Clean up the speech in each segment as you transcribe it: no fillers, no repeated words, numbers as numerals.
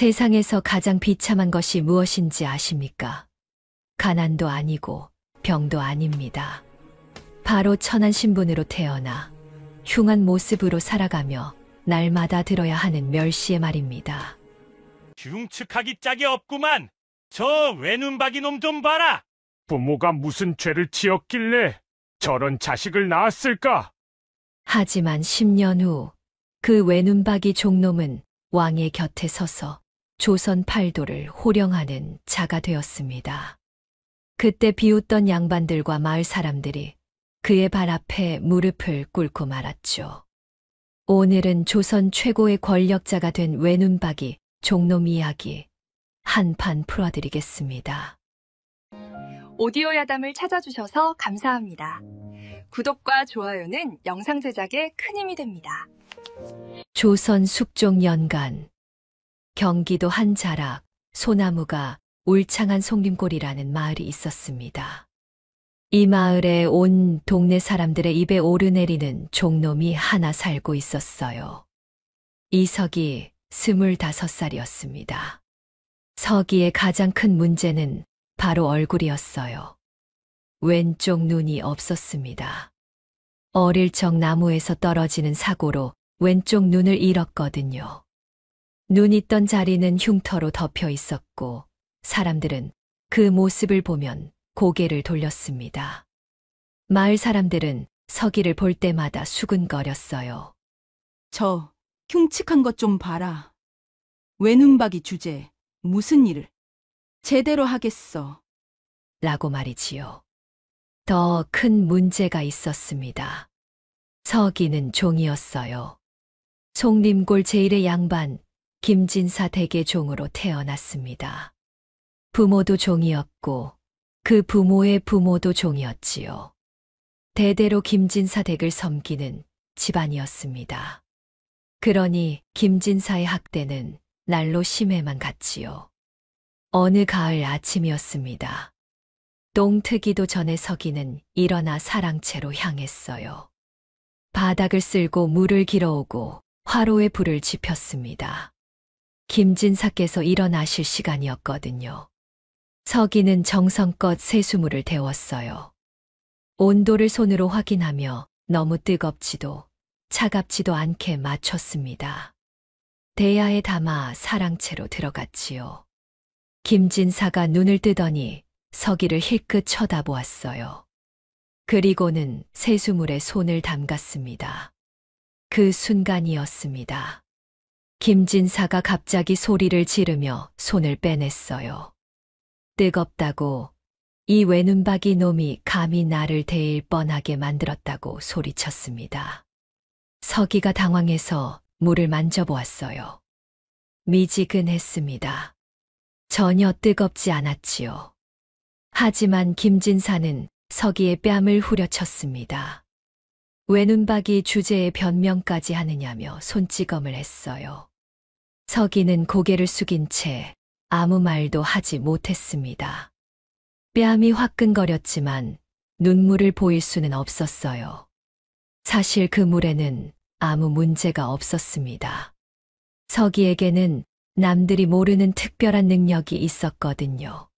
세상에서 가장 비참한 것이 무엇인지 아십니까? 가난도 아니고 병도 아닙니다. 바로 천한 신분으로 태어나 흉한 모습으로 살아가며 날마다 들어야 하는 멸시의 말입니다. 흉측하기 짝이 없구만. 저 외눈박이 놈 좀 봐라. 부모가 무슨 죄를 지었길래 저런 자식을 낳았을까? 하지만 10년 후 그 외눈박이 종놈은 왕의 곁에 서서 조선 팔도를 호령하는 자가 되었습니다. 그때 비웃던 양반들과 마을 사람들이 그의 발 앞에 무릎을 꿇고 말았죠. 오늘은 조선 최고의 권력자가 된 외눈박이 종놈 이야기 한판 풀어드리겠습니다. 오디오 야담을 찾아주셔서 감사합니다. 구독과 좋아요는 영상 제작에 큰 힘이 됩니다. 조선 숙종 연간 경기도 한자락 소나무가 울창한 송림골이라는 마을이 있었습니다. 이 마을에 온 동네 사람들의 입에 오르내리는 종놈이 하나 살고 있었어요. 이석이 25살이었습니다. 석이의 가장 큰 문제는 바로 얼굴이었어요. 왼쪽 눈이 없었습니다. 어릴 적 나무에서 떨어지는 사고로 왼쪽 눈을 잃었거든요. 눈 있던 자리는 흉터로 덮여 있었고 사람들은 그 모습을 보면 고개를 돌렸습니다. 마을 사람들은 석이를 볼 때마다 수근거렸어요. 저 흉측한 것 좀 봐라. 외눈박이 주제 무슨 일을 제대로 하겠어. 라고 말이지요. 더 큰 문제가 있었습니다. 석이는 종이었어요. 송림골 제1의 양반 김진사 댁의 종으로 태어났습니다. 부모도 종이었고 그 부모의 부모도 종이었지요. 대대로 김진사 댁을 섬기는 집안이었습니다. 그러니 김진사의 학대는 날로 심해만 갔지요. 어느 가을 아침이었습니다. 똥 트기도 전에 석이는 일어나 사랑채로 향했어요. 바닥을 쓸고 물을 길어오고 화로에 불을 지폈습니다. 김진사께서 일어나실 시간이었거든요. 석이는 정성껏 세수물을 데웠어요. 온도를 손으로 확인하며 너무 뜨겁지도 차갑지도 않게 맞췄습니다. 대야에 담아 사랑채로 들어갔지요. 김진사가 눈을 뜨더니 석이를 힐끗 쳐다보았어요. 그리고는 세수물에 손을 담갔습니다. 그 순간이었습니다. 김진사가 갑자기 소리를 지르며 손을 빼냈어요. 뜨겁다고, 이 외눈박이 놈이 감히 나를 대일 뻔하게 만들었다고 소리쳤습니다. 석이가 당황해서 물을 만져보았어요. 미지근했습니다. 전혀 뜨겁지 않았지요. 하지만 김진사는 석이의 뺨을 후려쳤습니다. 외눈박이 주제에 변명까지 하느냐며 손찌검을 했어요. 석이는 고개를 숙인 채 아무 말도 하지 못했습니다. 뺨이 화끈거렸지만 눈물을 보일 수는 없었어요. 사실 그 물에는 아무 문제가 없었습니다. 석이에게는 남들이 모르는 특별한 능력이 있었거든요.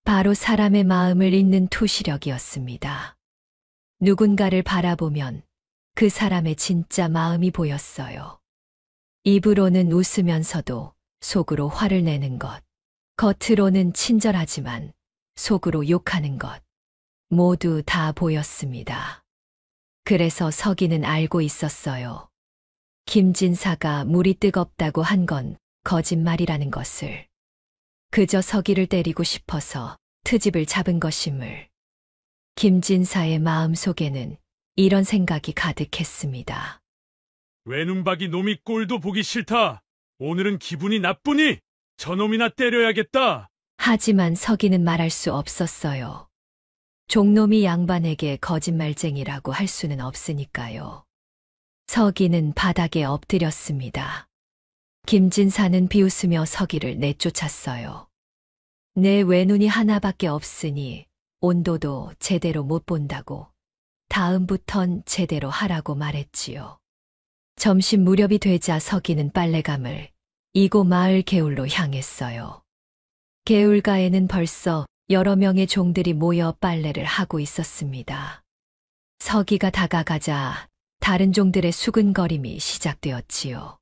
바로 사람의 마음을 읽는 투시력이었습니다. 누군가를 바라보면 그 사람의 진짜 마음이 보였어요. 입으로는 웃으면서도 속으로 화를 내는 것, 겉으로는 친절하지만 속으로 욕하는 것, 모두 다 보였습니다. 그래서 석이는 알고 있었어요. 김진사가 물이 뜨겁다고 한 건 거짓말이라는 것을. 그저 석이를 때리고 싶어서 트집을 잡은 것임을. 김진사의 마음속에는 이런 생각이 가득했습니다. 외눈박이 놈이 꼴도 보기 싫다. 오늘은 기분이 나쁘니 저놈이나 때려야겠다. 하지만 석이는 말할 수 없었어요. 종놈이 양반에게 거짓말쟁이라고 할 수는 없으니까요. 석이는 바닥에 엎드렸습니다. 김진사는 비웃으며 석이를 내쫓았어요. 내 외눈이 하나밖에 없으니 온도도 제대로 못 본다고 다음부턴 제대로 하라고 말했지요. 점심 무렵이 되자 석이는 빨래감을 이고 마을 개울로 향했어요. 개울가에는 벌써 여러 명의 종들이 모여 빨래를 하고 있었습니다. 서기가 다가가자 다른 종들의 수근거림이 시작되었지요.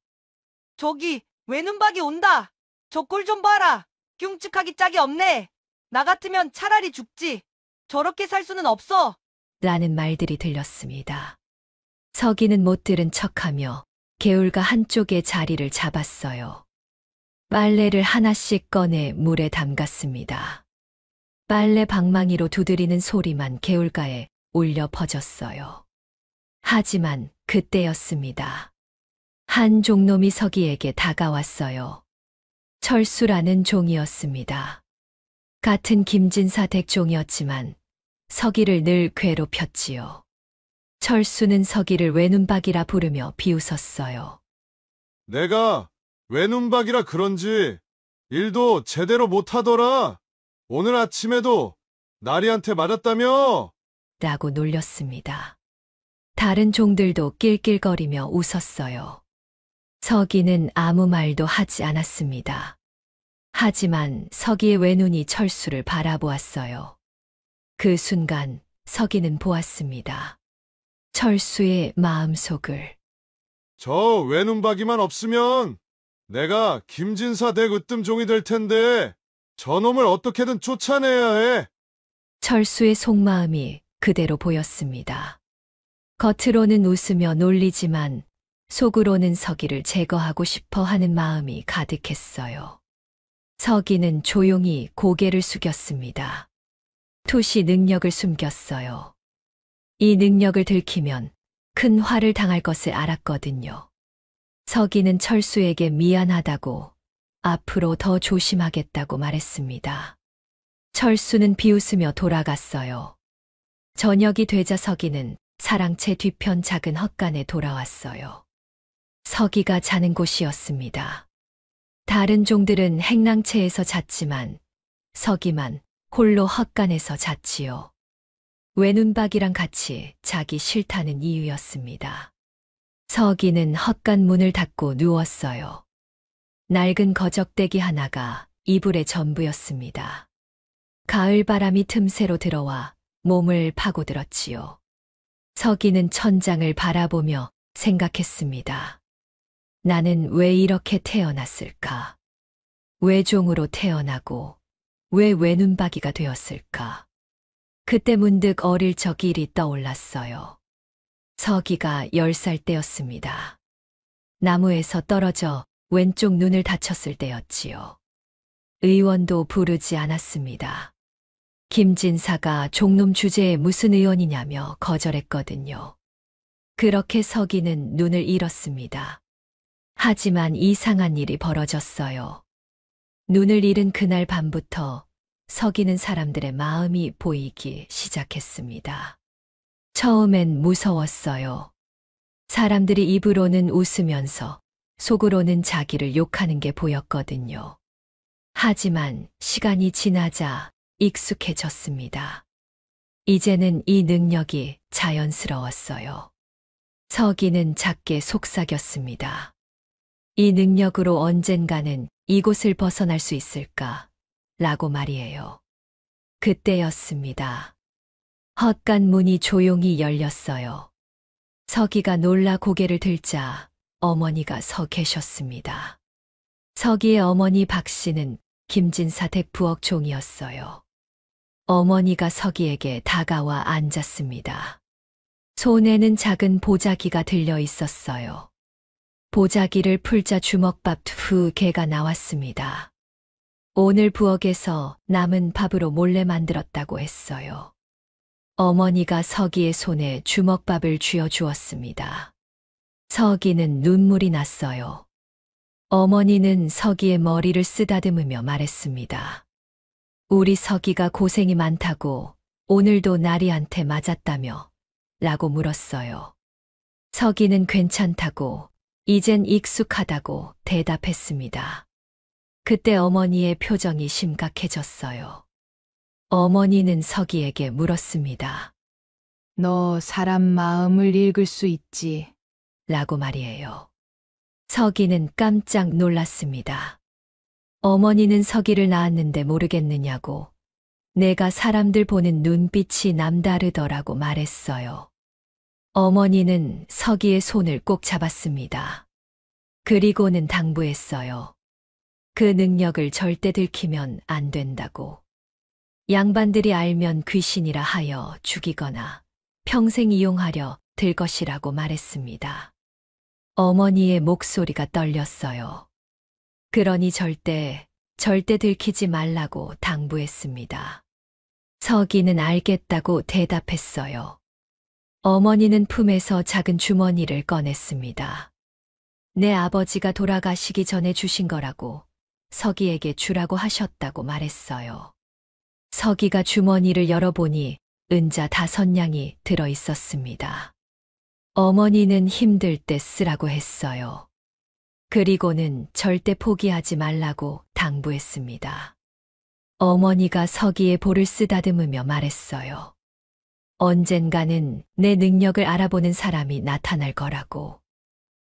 저기 외눈박이 온다. 저 꼴 좀 봐라. 흉측하기 짝이 없네. 나 같으면 차라리 죽지. 저렇게 살 수는 없어. 라는 말들이 들렸습니다. 서기는 못 들은 척하며 개울가 한쪽에 자리를 잡았어요. 빨래를 하나씩 꺼내 물에 담갔습니다. 빨래 방망이로 두드리는 소리만 개울가에 울려 퍼졌어요. 하지만 그때였습니다. 한 종놈이 서기에게 다가왔어요. 철수라는 종이었습니다. 같은 김진사 댁종이었지만 서기를 늘 괴롭혔지요. 철수는 서기를 외눈박이라 부르며 비웃었어요. 내가 외눈박이라 그런지 일도 제대로 못하더라. 오늘 아침에도 나리한테 맞았다며? 라고 놀렸습니다. 다른 종들도 낄낄거리며 웃었어요. 서기는 아무 말도 하지 않았습니다. 하지만 서기의 외눈이 철수를 바라보았어요. 그 순간 서기는 보았습니다. 철수의 마음속을. 저 외눈박이만 없으면 내가 김진사 댁 으뜸종이 될 텐데 저놈을 어떻게든 쫓아내야 해. 철수의 속마음이 그대로 보였습니다. 겉으로는 웃으며 놀리지만 속으로는 서기를 제거하고 싶어 하는 마음이 가득했어요. 서기는 조용히 고개를 숙였습니다. 투시 능력을 숨겼어요. 이 능력을 들키면 큰 화를 당할 것을 알았거든요. 서기는 철수에게 미안하다고 앞으로 더 조심하겠다고 말했습니다. 철수는 비웃으며 돌아갔어요. 저녁이 되자 서기는 사랑채 뒤편 작은 헛간에 돌아왔어요. 서기가 자는 곳이었습니다. 다른 종들은 행랑채에서 잤지만 서기만 홀로 헛간에서 잤지요. 외눈박이랑 같이 자기 싫다는 이유였습니다. 서기는 헛간 문을 닫고 누웠어요. 낡은 거적대기 하나가 이불의 전부였습니다. 가을 바람이 틈새로 들어와 몸을 파고들었지요. 서기는 천장을 바라보며 생각했습니다. 나는 왜 이렇게 태어났을까? 왜 종으로 태어나고 왜 외눈박이가 되었을까? 그때 문득 어릴 적 일이 떠올랐어요. 서기가 10살 때였습니다. 나무에서 떨어져 왼쪽 눈을 다쳤을 때였지요. 의원도 부르지 않았습니다. 김진사가 종놈 주제에 무슨 의원이냐며 거절했거든요. 그렇게 서기는 눈을 잃었습니다. 하지만 이상한 일이 벌어졌어요. 눈을 잃은 그날 밤부터 서기는 사람들의 마음이 보이기 시작했습니다. 처음엔 무서웠어요. 사람들이 입으로는 웃으면서 속으로는 자기를 욕하는 게 보였거든요. 하지만 시간이 지나자 익숙해졌습니다. 이제는 이 능력이 자연스러웠어요. 서기는 작게 속삭였습니다. 이 능력으로 언젠가는 이곳을 벗어날 수 있을까? 라고 말이에요. 그때였습니다. 헛간 문이 조용히 열렸어요. 서기가 놀라 고개를 들자 어머니가 서 계셨습니다. 서기의 어머니 박씨는 김진사 댁 부엌종이었어요. 어머니가 서기에게 다가와 앉았습니다. 손에는 작은 보자기가 들려 있었어요. 보자기를 풀자 주먹밥 2개가 나왔습니다. 오늘 부엌에서 남은 밥으로 몰래 만들었다고 했어요. 어머니가 서기의 손에 주먹밥을 쥐어 주었습니다. 서기는 눈물이 났어요. 어머니는 서기의 머리를 쓰다듬으며 말했습니다. 우리 서기가 고생이 많다고 오늘도 나리한테 맞았다며 라고 물었어요. 서기는 괜찮다고 이젠 익숙하다고 대답했습니다. 그때 어머니의 표정이 심각해졌어요. 어머니는 서기에게 물었습니다. 너 사람 마음을 읽을 수 있지? 라고 말이에요. 서기는 깜짝 놀랐습니다. 어머니는 서기를 낳았는데 모르겠느냐고 내가 사람들 보는 눈빛이 남다르더라고 말했어요. 어머니는 서기의 손을 꼭 잡았습니다. 그리고는 당부했어요. 그 능력을 절대 들키면 안 된다고. 양반들이 알면 귀신이라 하여 죽이거나 평생 이용하려 들 것이라고 말했습니다. 어머니의 목소리가 떨렸어요. 그러니 절대 들키지 말라고 당부했습니다. 서기는 알겠다고 대답했어요. 어머니는 품에서 작은 주머니를 꺼냈습니다. 내 아버지가 돌아가시기 전에 주신 거라고 서기에게 주라고 하셨다고 말했어요. 서기가 주머니를 열어보니 은자 5냥이 들어 있었습니다. 어머니는 힘들 때 쓰라고 했어요. 그리고는 절대 포기하지 말라고 당부했습니다. 어머니가 서기의 볼을 쓰다듬으며 말했어요. 언젠가는 내 능력을 알아보는 사람이 나타날 거라고.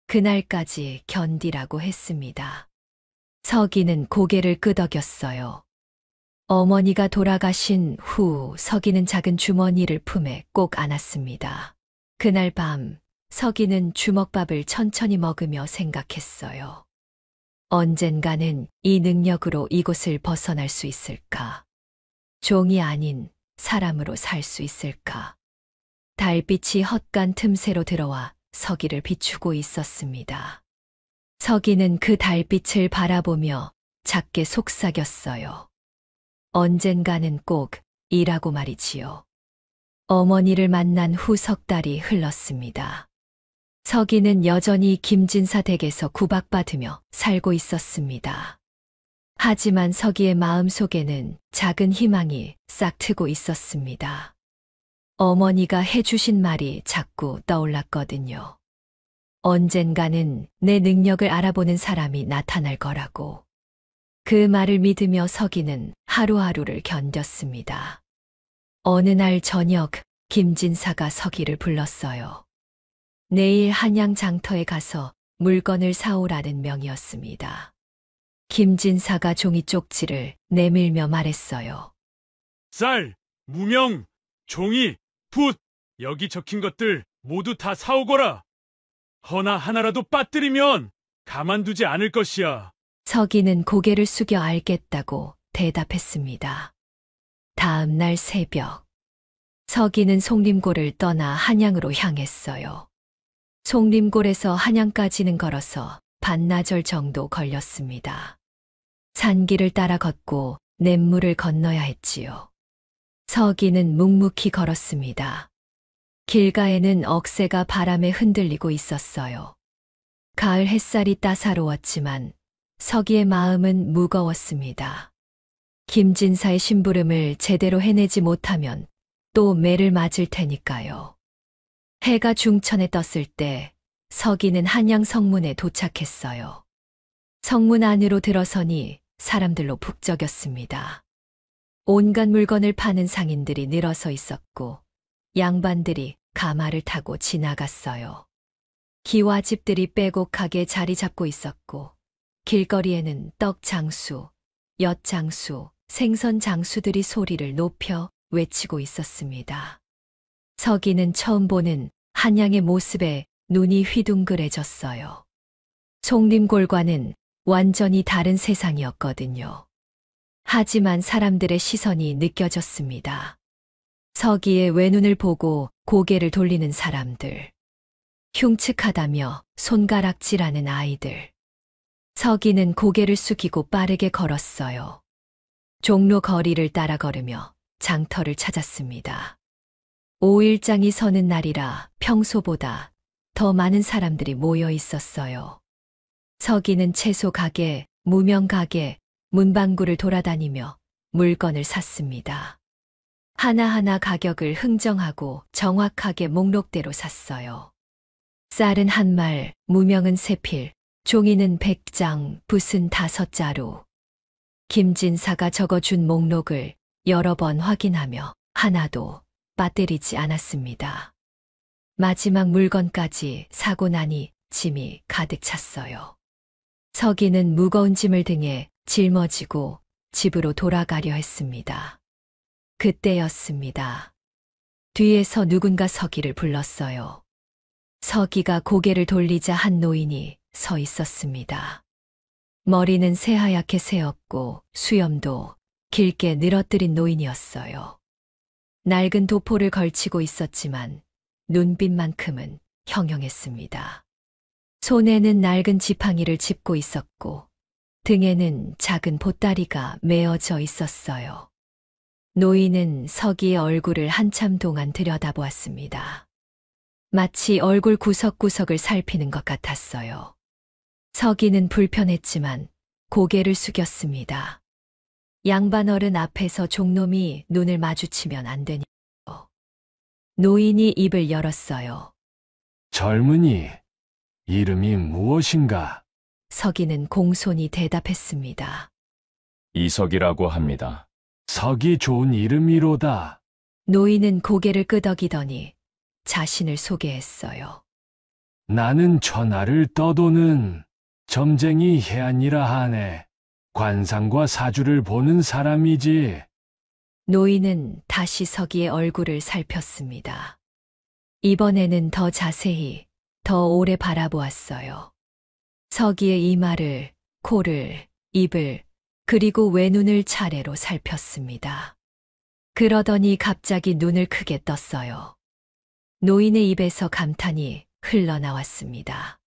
그날까지 견디라고 했습니다. 서기는 고개를 끄덕였어요. 어머니가 돌아가신 후 서기는 작은 주머니를 품에 꼭 안았습니다. 그날 밤 서기는 주먹밥을 천천히 먹으며 생각했어요. 언젠가는 이 능력으로 이곳을 벗어날 수 있을까? 종이 아닌 사람으로 살 수 있을까? 달빛이 헛간 틈새로 들어와 서기를 비추고 있었습니다. 서기는 그 달빛을 바라보며 작게 속삭였어요. 언젠가는 꼭 이라고 말이지요. 어머니를 만난 후 3달이 흘렀습니다. 서기는 여전히 김진사 댁에서 구박받으며 살고 있었습니다. 하지만 서기의 마음속에는 작은 희망이 싹트고 있었습니다. 어머니가 해주신 말이 자꾸 떠올랐거든요. 언젠가는 내 능력을 알아보는 사람이 나타날 거라고. 그 말을 믿으며 서기는 하루하루를 견뎠습니다. 어느 날 저녁 김진사가 서기를 불렀어요. 내일 한양 장터에 가서 물건을 사오라는 명이었습니다. 김진사가 종이 쪽지를 내밀며 말했어요. 쌀, 무명, 종이, 붓, 여기 적힌 것들 모두 다 사오거라. 허나 하나라도 빠뜨리면 가만두지 않을 것이야. 서기는 고개를 숙여 알겠다고 대답했습니다. 다음 날 새벽, 서기는 송림골을 떠나 한양으로 향했어요. 송림골에서 한양까지는 걸어서 반나절 정도 걸렸습니다. 산길을 따라 걷고 냇물을 건너야 했지요. 서기는 묵묵히 걸었습니다. 길가에는 억새가 바람에 흔들리고 있었어요. 가을 햇살이 따사로웠지만 서기의 마음은 무거웠습니다. 김진사의 심부름을 제대로 해내지 못하면 또 매를 맞을 테니까요. 해가 중천에 떴을 때 서기는 한양 성문에 도착했어요. 성문 안으로 들어서니 사람들로 북적였습니다. 온갖 물건을 파는 상인들이 늘어서 있었고 양반들이 가마를 타고 지나갔어요. 기와집들이 빼곡하게 자리 잡고 있었고 길거리에는 떡장수, 엿장수, 생선장수들이 소리를 높여 외치고 있었습니다. 서기는 처음 보는 한양의 모습에 눈이 휘둥그레졌어요. 송림골과는 완전히 다른 세상이었거든요. 하지만 사람들의 시선이 느껴졌습니다. 서기의 외눈을 보고 고개를 돌리는 사람들. 흉측하다며 손가락질하는 아이들. 서기는 고개를 숙이고 빠르게 걸었어요. 종로 거리를 따라 걸으며 장터를 찾았습니다. 5일장이 서는 날이라 평소보다 더 많은 사람들이 모여 있었어요. 서기는 채소 가게, 무명 가게, 문방구를 돌아다니며 물건을 샀습니다. 하나하나 가격을 흥정하고 정확하게 목록대로 샀어요. 쌀은 1말, 무명은 3필, 종이는 100장, 붓은 5자루. 김진사가 적어준 목록을 여러 번 확인하며 하나도 빠뜨리지 않았습니다. 마지막 물건까지 사고 나니 짐이 가득 찼어요. 서기는 무거운 짐을 등에 짊어지고 집으로 돌아가려 했습니다. 그때였습니다. 뒤에서 누군가 서기를 불렀어요. 서기가 고개를 돌리자 한 노인이 서 있었습니다. 머리는 새하얗게 새었고 수염도 길게 늘어뜨린 노인이었어요. 낡은 도포를 걸치고 있었지만 눈빛만큼은 형형했습니다. 손에는 낡은 지팡이를 짚고 있었고 등에는 작은 보따리가 메어져 있었어요. 노인은 서기의 얼굴을 한참 동안 들여다보았습니다. 마치 얼굴 구석구석을 살피는 것 같았어요. 서기는 불편했지만 고개를 숙였습니다. 양반 어른 앞에서 종놈이 눈을 마주치면 안 되니까요. 노인이 입을 열었어요. 젊은이, 이름이 무엇인가? 서기는 공손히 대답했습니다. 이석이라고 합니다. 석이 좋은 이름이로다. 노인은 고개를 끄덕이더니 자신을 소개했어요. 나는 천하를 떠도는 점쟁이 해안이라 하네. 관상과 사주를 보는 사람이지. 노인은 다시 서기의 얼굴을 살폈습니다. 이번에는 더 자세히, 더 오래 바라보았어요. 서기의 이마를, 코를, 입을, 그리고 외눈을 차례로 살폈습니다. 그러더니 갑자기 눈을 크게 떴어요. 노인의 입에서 감탄이 흘러나왔습니다.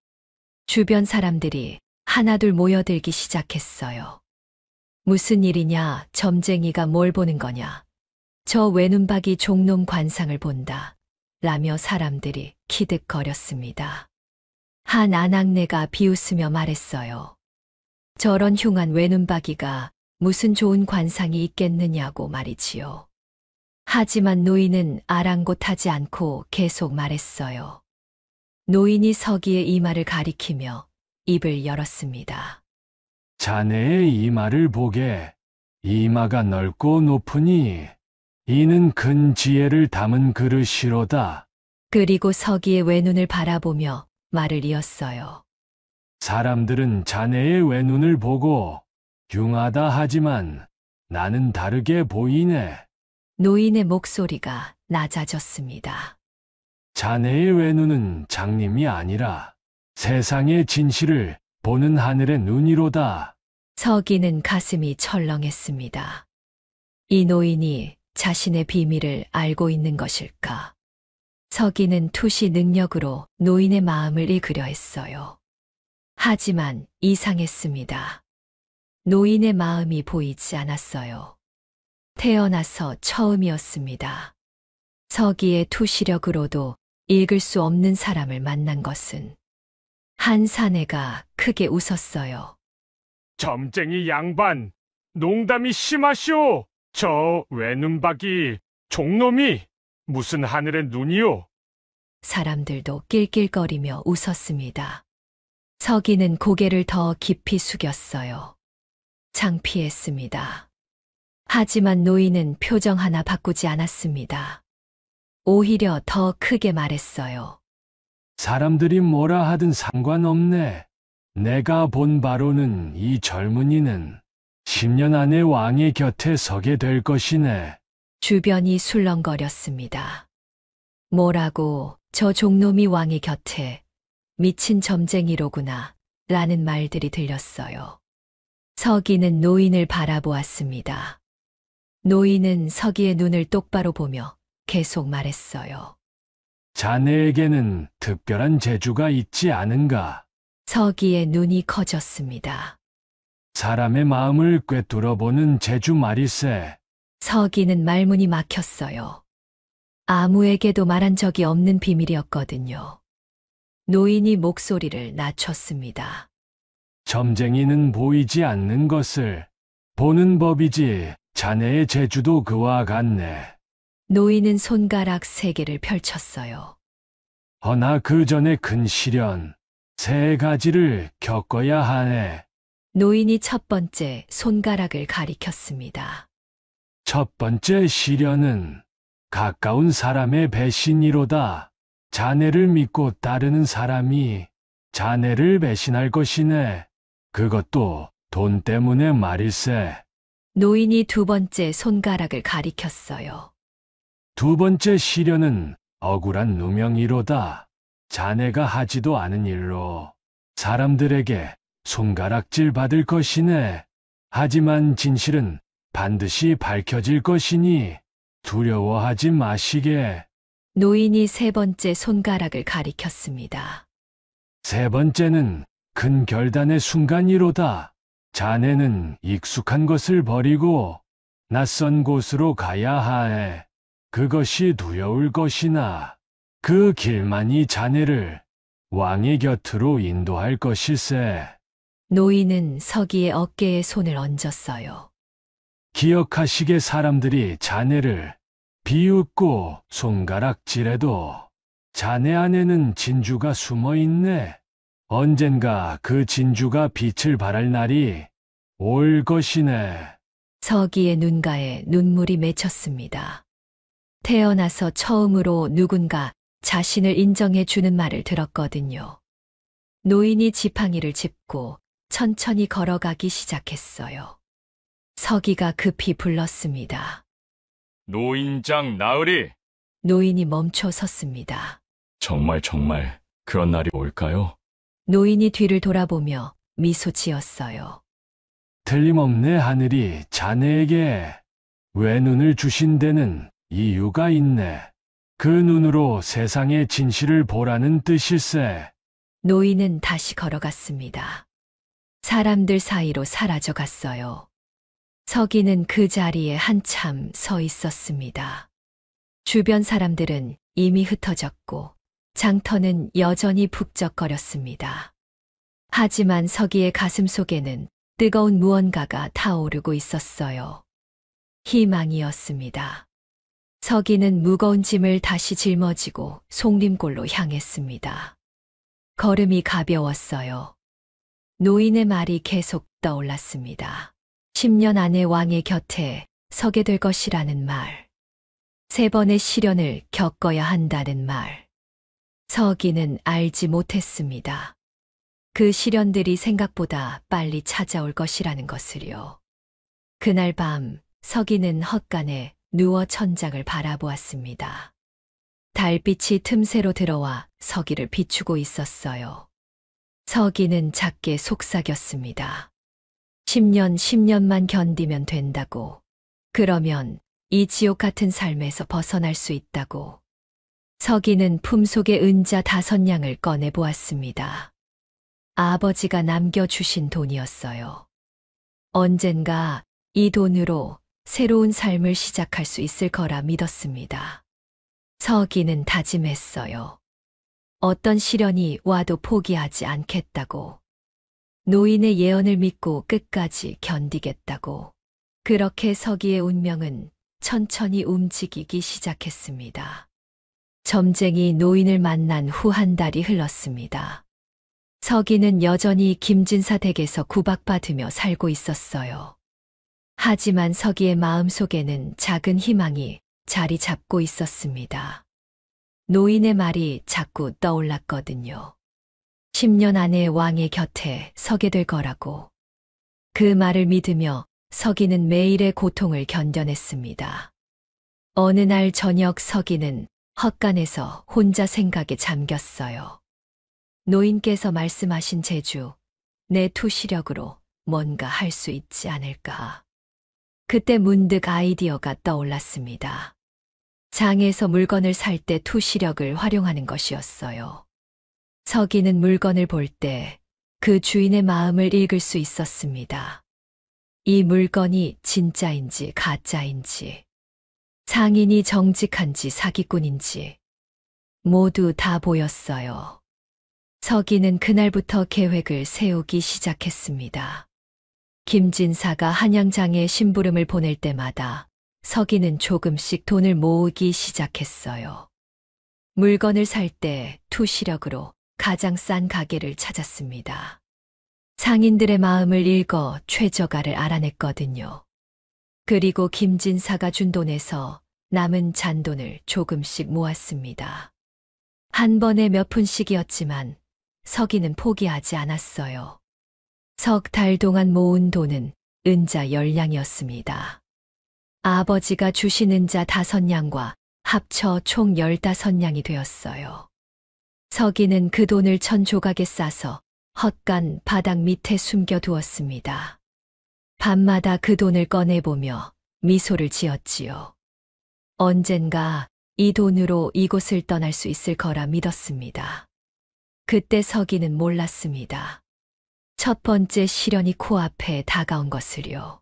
주변 사람들이 하나둘 모여들기 시작했어요. 무슨 일이냐, 점쟁이가 뭘 보는 거냐, 저 외눈박이 종놈 관상을 본다, 라며 사람들이 키득거렸습니다. 한 아낙네가 비웃으며 말했어요. 저런 흉한 외눈박이가 무슨 좋은 관상이 있겠느냐고 말이지요. 하지만 노인은 아랑곳하지 않고 계속 말했어요. 노인이 서기의 이마를 가리키며 입을 열었습니다. 자네의 이마를 보게. 이마가 넓고 높으니 이는 큰 지혜를 담은 그릇이로다. 그리고 서기의 외눈을 바라보며 말을 이었어요. 사람들은 자네의 외눈을 보고 흉하다 하지만 나는 다르게 보이네. 노인의 목소리가 낮아졌습니다. 자네의 외눈은 장님이 아니라 세상의 진실을 보는 하늘의 눈이로다. 서기는 가슴이 철렁했습니다. 이 노인이 자신의 비밀을 알고 있는 것일까? 서기는 투시 능력으로 노인의 마음을 읽으려 했어요. 하지만 이상했습니다. 노인의 마음이 보이지 않았어요. 태어나서 처음이었습니다. 서기의 투시력으로도 읽을 수 없는 사람을 만난 것은 한 사내가 크게 웃었어요. 점쟁이 양반, 농담이 심하시오. 저 외눈박이 종놈이 무슨 하늘의 눈이오. 사람들도 낄낄거리며 웃었습니다. 서기는 고개를 더 깊이 숙였어요. 창피했습니다. 하지만 노인은 표정 하나 바꾸지 않았습니다. 오히려 더 크게 말했어요. 사람들이 뭐라 하든 상관없네. 내가 본 바로는 이 젊은이는 10년 안에 왕의 곁에 서게 될 것이네. 주변이 술렁거렸습니다. 뭐라고, 저 종놈이 왕의 곁에, 미친 점쟁이로구나, 라는 말들이 들렸어요. 서기는 노인을 바라보았습니다. 노인은 서기의 눈을 똑바로 보며 계속 말했어요. 자네에게는 특별한 재주가 있지 않은가? 서기의 눈이 커졌습니다. 사람의 마음을 꿰뚫어보는 재주 말일세. 서기는 말문이 막혔어요. 아무에게도 말한 적이 없는 비밀이었거든요. 노인이 목소리를 낮췄습니다. 점쟁이는 보이지 않는 것을 보는 법이지 자네의 재주도 그와 같네. 노인은 손가락 3개를 펼쳤어요. 허나 그 전에 큰 시련 3가지를 겪어야 하네. 노인이 첫 번째 손가락을 가리켰습니다. 첫 번째 시련은 가까운 사람의 배신이로다. 자네를 믿고 따르는 사람이 자네를 배신할 것이네. 그것도 돈 때문에 말일세. 노인이 두 번째 손가락을 가리켰어요. 두 번째 시련은 억울한 누명이로다. 자네가 하지도 않은 일로 사람들에게 손가락질 받을 것이네. 하지만 진실은 반드시 밝혀질 것이니 두려워하지 마시게. 노인이 세 번째 손가락을 가리켰습니다. 세 번째는 큰 결단의 순간이로다. 자네는 익숙한 것을 버리고 낯선 곳으로 가야 하에. 그것이 두려울 것이나 그 길만이 자네를 왕의 곁으로 인도할 것일세. 노인은 서기의 어깨에 손을 얹었어요. 기억하시게 사람들이 자네를 비웃고 손가락질해도 자네 안에는 진주가 숨어 있네. 언젠가 그 진주가 빛을 발할 날이 올 것이네. 서기의 눈가에 눈물이 맺혔습니다. 태어나서 처음으로 누군가 자신을 인정해 주는 말을 들었거든요. 노인이 지팡이를 짚고 천천히 걸어가기 시작했어요. 서기가 급히 불렀습니다. 노인장 나으리. 노인이 멈춰 섰습니다. 정말 그런 날이 올까요? 노인이 뒤를 돌아보며 미소 지었어요. 틀림없네. 하늘이 자네에게 왜 눈을 주신 데는 이유가 있네. 그 눈으로 세상의 진실을 보라는 뜻일세. 노인은 다시 걸어갔습니다. 사람들 사이로 사라져 갔어요. 서기는 그 자리에 한참 서 있었습니다. 주변 사람들은 이미 흩어졌고 장터는 여전히 북적거렸습니다. 하지만 서기의 가슴 속에는 뜨거운 무언가가 타오르고 있었어요. 희망이었습니다. 서기는 무거운 짐을 다시 짊어지고 송림골로 향했습니다. 걸음이 가벼웠어요. 노인의 말이 계속 떠올랐습니다. 10년 안에 왕의 곁에 서게 될 것이라는 말. 3번의 시련을 겪어야 한다는 말. 서기는 알지 못했습니다. 그 시련들이 생각보다 빨리 찾아올 것이라는 것을요. 그날 밤 서기는 헛간에 누워 천장을 바라보았습니다. 달빛이 틈새로 들어와 서기를 비추고 있었어요. 서기는 작게 속삭였습니다. 10년만 견디면 된다고. 그러면 이 지옥 같은 삶에서 벗어날 수 있다고. 서기는 품속의 은자 5냥을 꺼내보았습니다. 아버지가 남겨주신 돈이었어요. 언젠가 이 돈으로 새로운 삶을 시작할 수 있을 거라 믿었습니다. 서기는 다짐했어요. 어떤 시련이 와도 포기하지 않겠다고. 노인의 예언을 믿고 끝까지 견디겠다고. 그렇게 서기의 운명은 천천히 움직이기 시작했습니다. 점쟁이 노인을 만난 후 한 달이 흘렀습니다. 서기는 여전히 김진사 댁에서 구박받으며 살고 있었어요. 하지만 서기의 마음속에는 작은 희망이 자리 잡고 있었습니다. 노인의 말이 자꾸 떠올랐거든요. 10년 안에 왕의 곁에 서게 될 거라고. 그 말을 믿으며 서기는 매일의 고통을 견뎌냈습니다. 어느 날 저녁 서기는 헛간에서 혼자 생각에 잠겼어요. 노인께서 말씀하신 재주, 내 투시력으로 뭔가 할 수 있지 않을까. 그때 문득 아이디어가 떠올랐습니다. 장에서 물건을 살 때 투시력을 활용하는 것이었어요. 서기는 물건을 볼 때 그 주인의 마음을 읽을 수 있었습니다. 이 물건이 진짜인지 가짜인지, 상인이 정직한지 사기꾼인지 모두 다 보였어요. 서기는 그날부터 계획을 세우기 시작했습니다. 김진사가 한양장에 심부름을 보낼 때마다 서기는 조금씩 돈을 모으기 시작했어요. 물건을 살 때 투시력으로 가장 싼 가게를 찾았습니다. 상인들의 마음을 읽어 최저가를 알아냈거든요. 그리고 김진사가 준 돈에서 남은 잔돈을 조금씩 모았습니다. 한 번에 몇 푼씩이었지만 서기는 포기하지 않았어요. 석 달 동안 모은 돈은 은자 10냥이었습니다. 아버지가 주신 은자 5냥과 합쳐 총 15냥이 되었어요. 서기는 그 돈을 1000조각에 싸서 헛간 바닥 밑에 숨겨두었습니다. 밤마다 그 돈을 꺼내보며 미소를 지었지요. 언젠가 이 돈으로 이곳을 떠날 수 있을 거라 믿었습니다. 그때 서기는 몰랐습니다. 첫 번째 시련이 코앞에 다가온 것을요.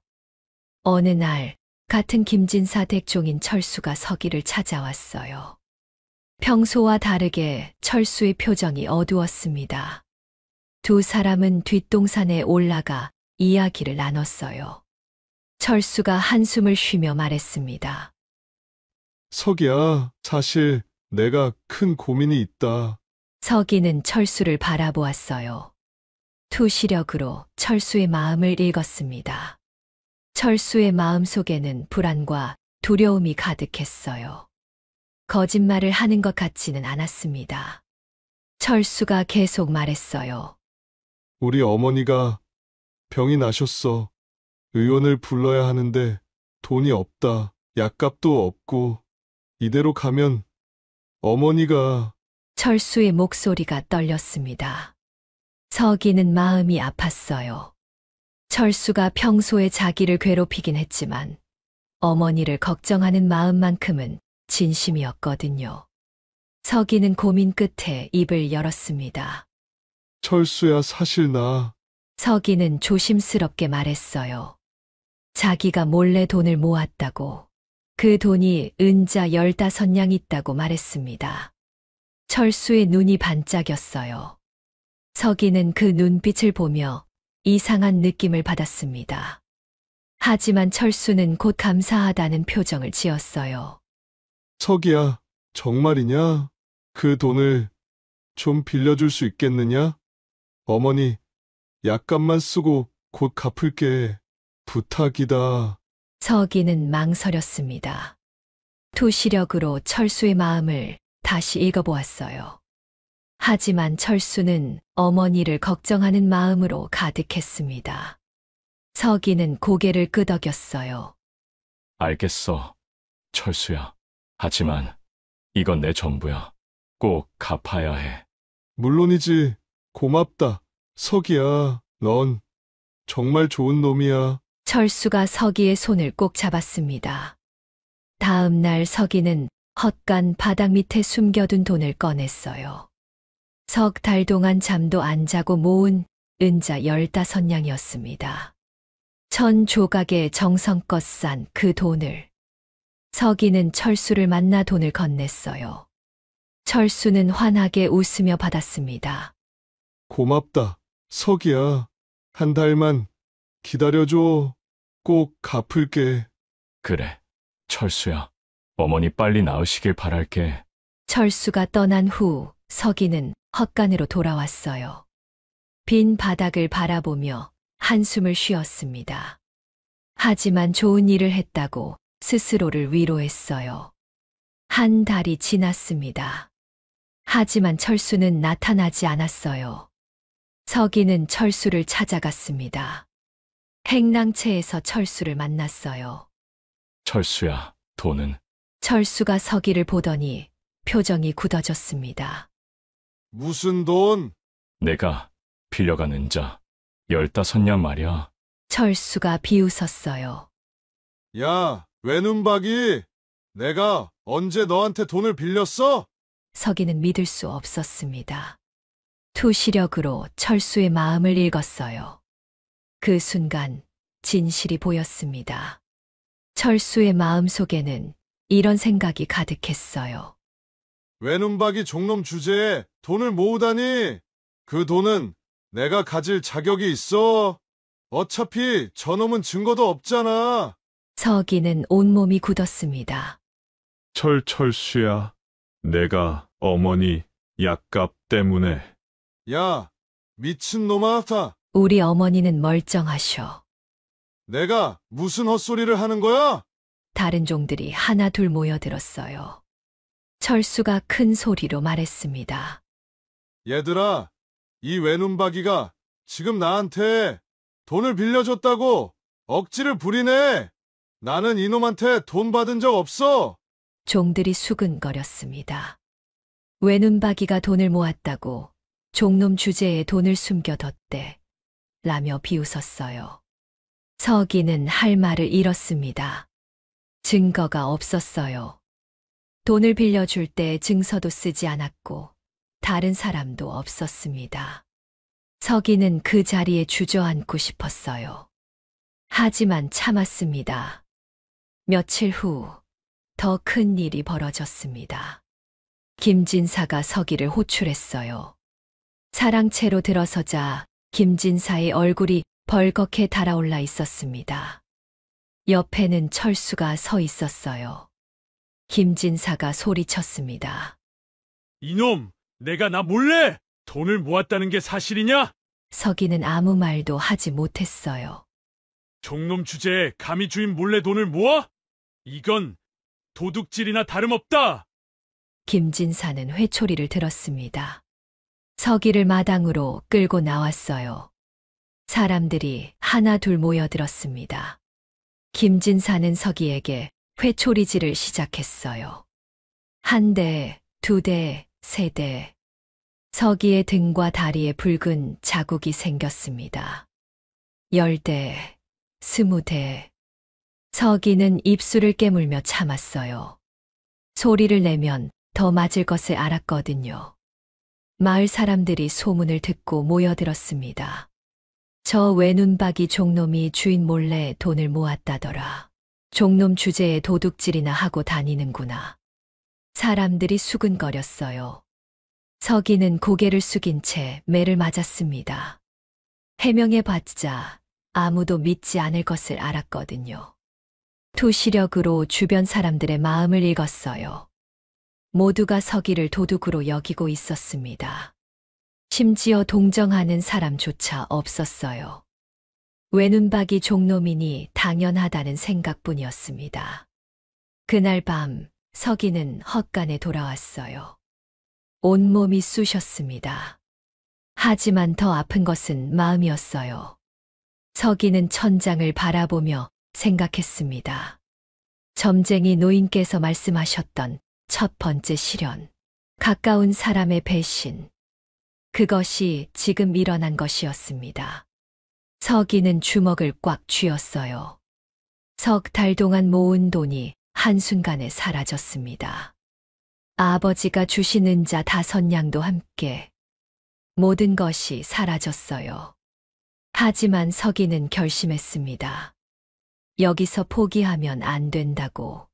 어느 날 같은 김진사 댁종인 철수가 서기를 찾아왔어요. 평소와 다르게 철수의 표정이 어두웠습니다. 두 사람은 뒷동산에 올라가 이야기를 나눴어요. 철수가 한숨을 쉬며 말했습니다. 서기야, 사실 내가 큰 고민이 있다. 서기는 철수를 바라보았어요. 투시력으로 철수의 마음을 읽었습니다. 철수의 마음 속에는 불안과 두려움이 가득했어요. 거짓말을 하는 것 같지는 않았습니다. 철수가 계속 말했어요. 우리 어머니가 병이 나셨어. 의원을 불러야 하는데 돈이 없다. 약값도 없고 이대로 가면 어머니가... 철수의 목소리가 떨렸습니다. 서기는 마음이 아팠어요. 철수가 평소에 자기를 괴롭히긴 했지만 어머니를 걱정하는 마음만큼은 진심이었거든요. 서기는 고민 끝에 입을 열었습니다. 철수야, 사실 나... 서기는 조심스럽게 말했어요. 자기가 몰래 돈을 모았다고, 그 돈이 은자 15냥 있다고 말했습니다. 철수의 눈이 반짝였어요. 서기는 그 눈빛을 보며 이상한 느낌을 받았습니다. 하지만 철수는 곧 감사하다는 표정을 지었어요. 서기야, 정말이냐? 그 돈을 좀 빌려줄 수 있겠느냐? 어머니, 약값만 쓰고 곧 갚을게. 부탁이다. 서기는 망설였습니다. 투시력으로 철수의 마음을 다시 읽어보았어요. 하지만 철수는 어머니를 걱정하는 마음으로 가득했습니다. 서기는 고개를 끄덕였어요. 알겠어, 철수야. 하지만 이건 내 전부야. 꼭 갚아야 해. 물론이지. 고맙다. 서기야, 넌 정말 좋은 놈이야. 철수가 서기의 손을 꼭 잡았습니다. 다음 날 서기는 헛간 바닥 밑에 숨겨둔 돈을 꺼냈어요. 석 달 동안 잠도 안 자고 모은 은자 15냥이었습니다. 1000조각에 정성껏 싼 그 돈을. 서기는 철수를 만나 돈을 건넸어요. 철수는 환하게 웃으며 받았습니다. 고맙다. 서기야, 한 달만 기다려줘. 꼭 갚을게. 그래, 철수야. 어머니 빨리 나으시길 바랄게. 철수가 떠난 후 서기는 헛간으로 돌아왔어요. 빈 바닥을 바라보며 한숨을 쉬었습니다. 하지만 좋은 일을 했다고 스스로를 위로했어요. 한 달이 지났습니다. 하지만 철수는 나타나지 않았어요. 서기는 철수를 찾아갔습니다. 행랑채에서 철수를 만났어요. 철수야, 돈은? 철수가 서기를 보더니 표정이 굳어졌습니다. 무슨 돈? 내가 빌려간 은자 15냥 말이야. 철수가 비웃었어요. 야, 외눈박이. 내가 언제 너한테 돈을 빌렸어? 서기는 믿을 수 없었습니다. 투시력으로 철수의 마음을 읽었어요. 그 순간 진실이 보였습니다. 철수의 마음 속에는 이런 생각이 가득했어요. 외눈박이 종놈 주제에 돈을 모으다니. 그 돈은 내가 가질 자격이 있어. 어차피 저놈은 증거도 없잖아. 서기는 온몸이 굳었습니다. 철수야. 내가 어머니 약값 때문에. 야, 미친놈아. 우리 어머니는 멀쩡하셔. 내가 무슨 헛소리를 하는 거야? 다른 종들이 하나 둘 모여들었어요. 철수가 큰 소리로 말했습니다. 얘들아, 이 외눈박이가 지금 나한테 돈을 빌려줬다고 억지를 부리네. 나는 이놈한테 돈 받은 적 없어. 종들이 수근거렸습니다. 외눈박이가 돈을 모았다고 종놈 주제에 돈을 숨겨뒀대 라며 비웃었어요. 서기는 할 말을 잃었습니다. 증거가 없었어요. 돈을 빌려줄 때 증서도 쓰지 않았고 다른 사람도 없었습니다. 서기는 그 자리에 주저앉고 싶었어요. 하지만 참았습니다. 며칠 후 더 큰 일이 벌어졌습니다. 김진사가 서기를 호출했어요. 사랑채로 들어서자 김진사의 얼굴이 벌겋게 달아올라 있었습니다. 옆에는 철수가 서 있었어요. 김진사가 소리쳤습니다. 이놈, 내가 나 몰래 돈을 모았다는 게 사실이냐? 서기는 아무 말도 하지 못했어요. 종놈 주제에 감히 주인 몰래 돈을 모아? 이건 도둑질이나 다름없다. 김진사는 회초리를 들었습니다. 서기를 마당으로 끌고 나왔어요. 사람들이 하나 둘 모여들었습니다. 김진사는 서기에게 회초리질을 시작했어요. 한 대, 두 대, 세 대. 서기의 등과 다리에 붉은 자국이 생겼습니다. 10대, 20대. 서기는 입술을 깨물며 참았어요. 소리를 내면 더 맞을 것을 알았거든요. 마을 사람들이 소문을 듣고 모여들었습니다. 저 외눈박이 종놈이 주인 몰래 돈을 모았다더라. 종놈 주제에 도둑질이나 하고 다니는구나. 사람들이 수근거렸어요. 서기는 고개를 숙인 채 매를 맞았습니다. 해명해봤자 아무도 믿지 않을 것을 알았거든요. 투시력으로 주변 사람들의 마음을 읽었어요. 모두가 서기를 도둑으로 여기고 있었습니다. 심지어 동정하는 사람조차 없었어요. 외눈박이 종놈이니 당연하다는 생각뿐이었습니다. 그날 밤 서기는 헛간에 돌아왔어요. 온몸이 쑤셨습니다. 하지만 더 아픈 것은 마음이었어요. 서기는 천장을 바라보며 생각했습니다. 점쟁이 노인께서 말씀하셨던 첫 번째 시련, 가까운 사람의 배신. 그것이 지금 일어난 것이었습니다. 서기는 주먹을 꽉 쥐었어요. 석 달 동안 모은 돈이 한순간에 사라졌습니다. 아버지가 주시는 자 5냥도 함께 모든 것이 사라졌어요. 하지만 서기는 결심했습니다. 여기서 포기하면 안 된다고.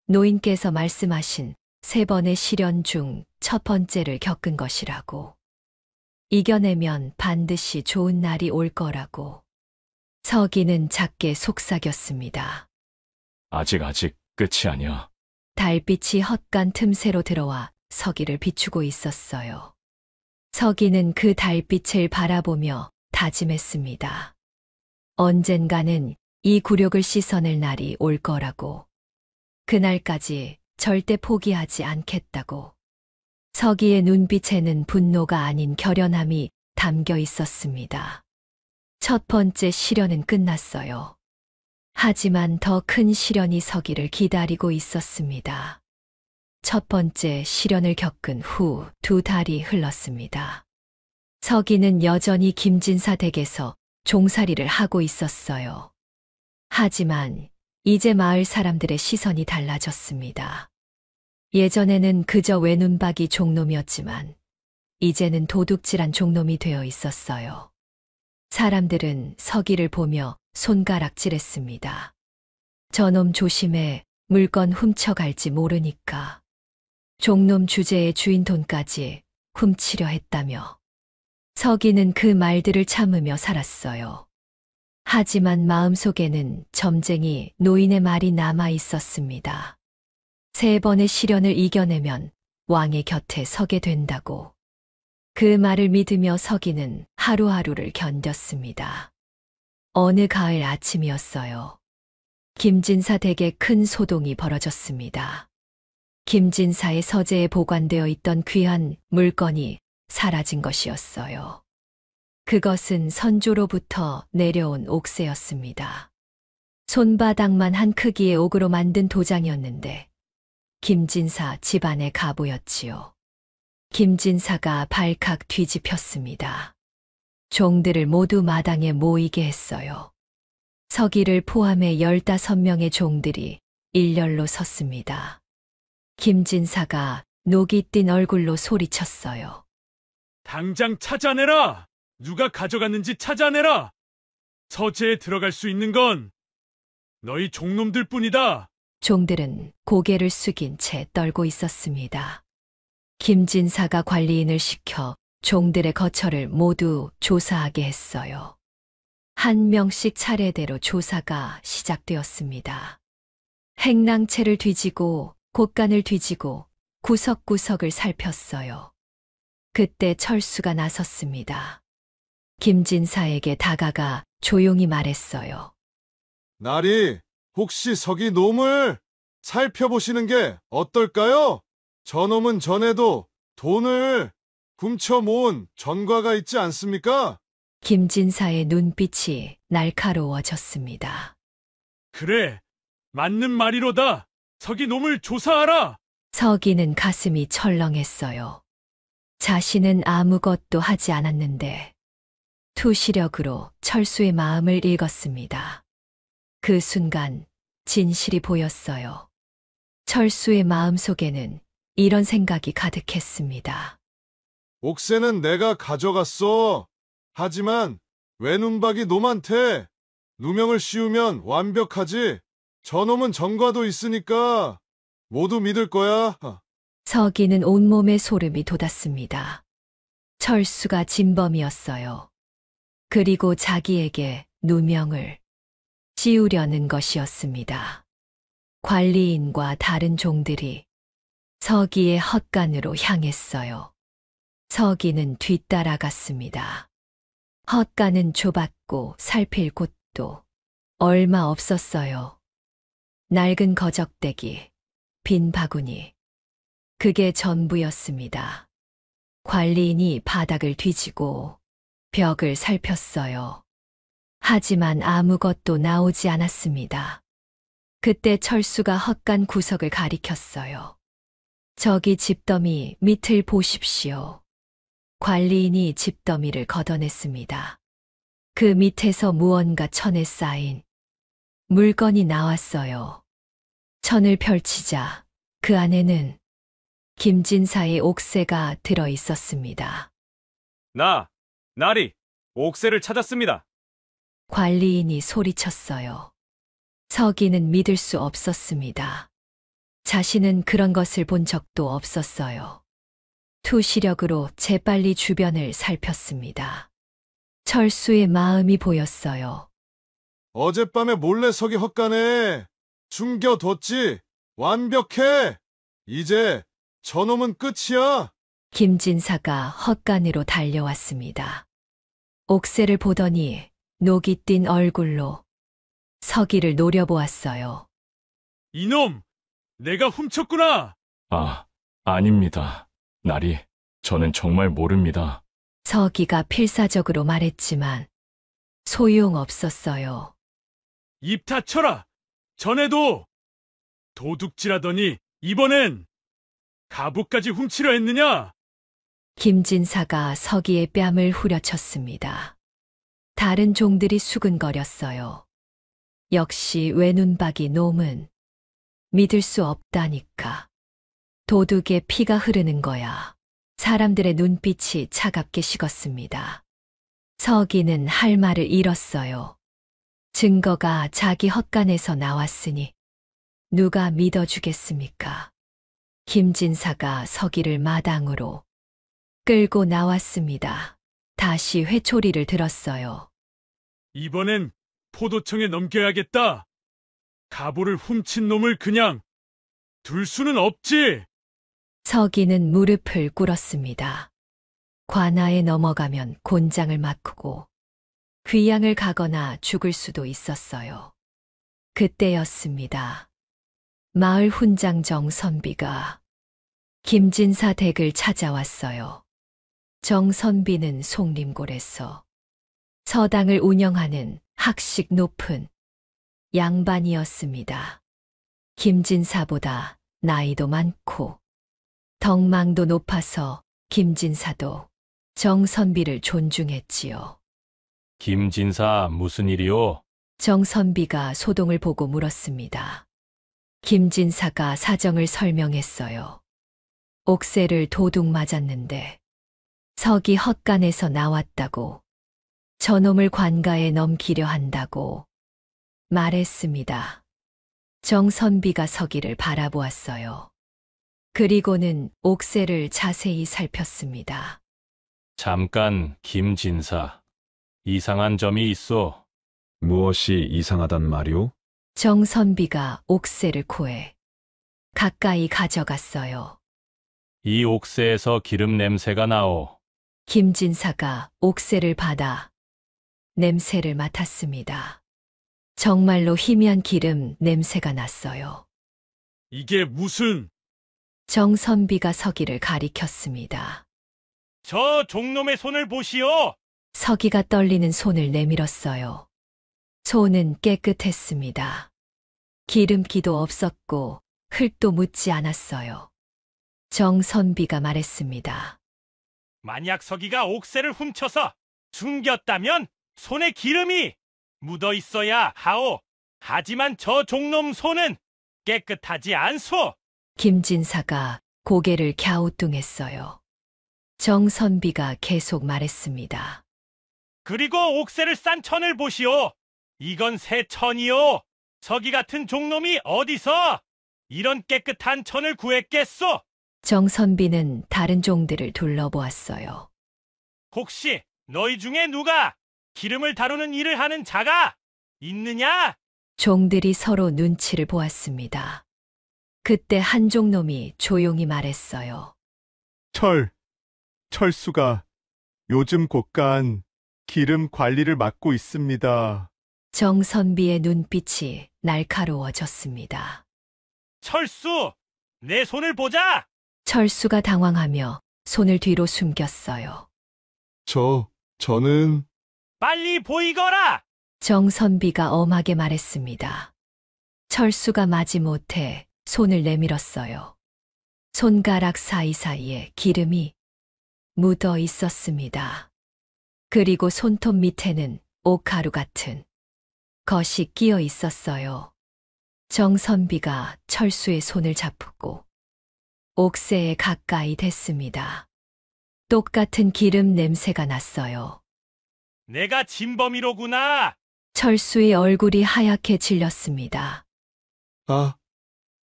노인께서 말씀하신 3번의 시련 중 첫 번째를 겪은 것이라고. 이겨내면 반드시 좋은 날이 올 거라고. 서기는 작게 속삭였습니다. 아직 끝이 아니야. 달빛이 헛간 틈새로 들어와 서기를 비추고 있었어요. 서기는 그 달빛을 바라보며 다짐했습니다. 언젠가는 이 굴욕을 씻어낼 날이 올 거라고. 그날까지 절대 포기하지 않겠다고. 서기의 눈빛에는 분노가 아닌 결연함이 담겨 있었습니다. 첫 번째 시련은 끝났어요. 하지만 더 큰 시련이 서기를 기다리고 있었습니다. 첫 번째 시련을 겪은 후 2달이 흘렀습니다. 서기는 여전히 김진사 댁에서 종살이를 하고 있었어요. 하지만 이제 마을 사람들의 시선이 달라졌습니다. 예전에는 그저 외눈박이 종놈이었지만 이제는 도둑질한 종놈이 되어 있었어요. 사람들은 서기를 보며 손가락질했습니다. 저놈 조심해, 물건 훔쳐갈지 모르니까. 종놈 주제의 주인 돈까지 훔치려 했다며. 서기는 그 말들을 참으며 살았어요. 하지만 마음속에는 점쟁이 노인의 말이 남아 있었습니다. 3번의 시련을 이겨내면 왕의 곁에 서게 된다고. 그 말을 믿으며 서기는 하루하루를 견뎠습니다. 어느 가을 아침이었어요. 김진사 댁에 큰 소동이 벌어졌습니다. 김진사의 서재에 보관되어 있던 귀한 물건이 사라진 것이었어요. 그것은 선조로부터 내려온 옥새였습니다. 손바닥만 한 크기의 옥으로 만든 도장이었는데 김진사 집안의 가보였지요. 김진사가 발칵 뒤집혔습니다. 종들을 모두 마당에 모이게 했어요. 서기를 포함해 15명의 종들이 일렬로 섰습니다. 김진사가 녹이 띤 얼굴로 소리쳤어요. 당장 찾아내라! 누가 가져갔는지 찾아내라! 서재에 들어갈 수 있는 건 너희 종놈들 뿐이다! 종들은 고개를 숙인 채 떨고 있었습니다. 김진사가 관리인을 시켜 종들의 거처를 모두 조사하게 했어요. 한 명씩 차례대로 조사가 시작되었습니다. 행랑채를 뒤지고 곳간을 뒤지고 구석구석을 살폈어요. 그때 철수가 나섰습니다. 김진사에게 다가가 조용히 말했어요. 나리, 혹시 서기 놈을 살펴보시는 게 어떨까요? 저놈은 전에도 돈을 훔쳐 모은 전과가 있지 않습니까? 김진사의 눈빛이 날카로워졌습니다. 그래, 맞는 말이로다! 서기 놈을 조사하라! 서기는 가슴이 철렁했어요. 자신은 아무것도 하지 않았는데 투시력으로 철수의 마음을 읽었습니다. 그 순간 진실이 보였어요. 철수의 마음속에는 이런 생각이 가득했습니다. 옥새는 내가 가져갔어. 하지만 외눈박이 놈한테 누명을 씌우면 완벽하지. 저놈은 전과도 있으니까 모두 믿을 거야. 서기는 온몸에 소름이 돋았습니다. 철수가 진범이었어요. 그리고 자기에게 누명을 씌우려는 것이었습니다. 관리인과 다른 종들이 서기의 헛간으로 향했어요. 서기는 뒤따라갔습니다. 헛간은 좁았고 살필 곳도 얼마 없었어요. 낡은 거적대기, 빈 바구니, 그게 전부였습니다. 관리인이 바닥을 뒤지고 벽을 살폈어요. 하지만 아무것도 나오지 않았습니다. 그때 철수가 헛간 구석을 가리켰어요. 저기 집더미 밑을 보십시오. 관리인이 집더미를 걷어냈습니다. 그 밑에서 무언가 천에 쌓인 물건이 나왔어요. 천을 펼치자 그 안에는 김진사의 옥새가 들어 있었습니다. 나리, 옥새를 찾았습니다. 관리인이 소리쳤어요. 서기는 믿을 수 없었습니다. 자신은 그런 것을 본 적도 없었어요. 투시력으로 재빨리 주변을 살폈습니다. 철수의 마음이 보였어요. 어젯밤에 몰래 서기 헛간에 숨겨뒀지. 완벽해. 이제 저놈은 끝이야. 김진사가 헛간으로 달려왔습니다. 옥새를 보더니 녹이 띤 얼굴로 서기를 노려보았어요. 이놈! 내가 훔쳤구나! 아닙니다. 나리, 저는 정말 모릅니다. 서기가 필사적으로 말했지만 소용없었어요. 입 닫혀라! 전에도 도둑질하더니 이번엔 가부까지 훔치려 했느냐? 김진사가 서기의 뺨을 후려쳤습니다. 다른 종들이 수근거렸어요. 역시 외눈박이 놈은 믿을 수 없다니까. 도둑의 피가 흐르는 거야. 사람들의 눈빛이 차갑게 식었습니다. 서기는 할 말을 잃었어요. 증거가 자기 헛간에서 나왔으니 누가 믿어주겠습니까? 김진사가 서기를 마당으로 끌고 나왔습니다. 다시 회초리를 들었어요. 이번엔 포도청에 넘겨야겠다. 가보를 훔친 놈을 그냥 둘 수는 없지. 서기는 무릎을 꿇었습니다. 관아에 넘어가면 곤장을 맞고 귀양을 가거나 죽을 수도 있었어요. 그때였습니다. 마을 훈장 정선비가 김진사 댁을 찾아왔어요. 정선비는 송림골에서 서당을 운영하는 학식 높은 양반이었습니다. 김진사보다 나이도 많고 덕망도 높아서 김진사도 정선비를 존중했지요. 김진사 무슨 일이오? 정선비가 소동을 보고 물었습니다. 김진사가 사정을 설명했어요. 옥새를 도둑 맞았는데 석이 헛간에서 나왔다고 저놈을 관가에 넘기려 한다고 말했습니다. 정선비가 서기를 바라보았어요. 그리고는 옥새를 자세히 살폈습니다. 잠깐, 김진사. 이상한 점이 있어. 무엇이 이상하단 말이오? 정선비가 옥새를 코에 가까이 가져갔어요. 이 옥새에서 기름 냄새가 나오. 김진사가 옥새를 받아 냄새를 맡았습니다. 정말로 희미한 기름 냄새가 났어요. 이게 무슨... 정선비가 서기를 가리켰습니다. 저 종놈의 손을 보시오. 서기가 떨리는 손을 내밀었어요. 손은 깨끗했습니다. 기름기도 없었고 흙도 묻지 않았어요. 정선비가 말했습니다. 만약 서기가 옥새를 훔쳐서 숨겼다면 손에 기름이 묻어 있어야 하오. 하지만 저 종놈 손은 깨끗하지 않소. 김진사가 고개를 갸우뚱했어요. 정선비가 계속 말했습니다. 그리고 옥새를 싼 천을 보시오. 이건 새 천이오. 서기 같은 종놈이 어디서 이런 깨끗한 천을 구했겠소? 정선비는 다른 종들을 둘러보았어요. 혹시 너희 중에 누가 기름을 다루는 일을 하는 자가 있느냐? 종들이 서로 눈치를 보았습니다. 그때 한 종놈이 조용히 말했어요. 철수가 요즘 고가한 기름 관리를 맡고 있습니다. 정선비의 눈빛이 날카로워졌습니다. 철수, 내 손을 보자. 철수가 당황하며 손을 뒤로 숨겼어요. 저는 빨리 보이거라. 정선비가 엄하게 말했습니다. 철수가 마지못해 손을 내밀었어요. 손가락 사이사이에 기름이 묻어 있었습니다. 그리고 손톱 밑에는 옥가루 같은 것이 끼어 있었어요. 정선비가 철수의 손을 잡고 옥새에 가까이 댔습니다. 똑같은 기름 냄새가 났어요. 내가 진범이로구나. 철수의 얼굴이 하얗게 질렸습니다.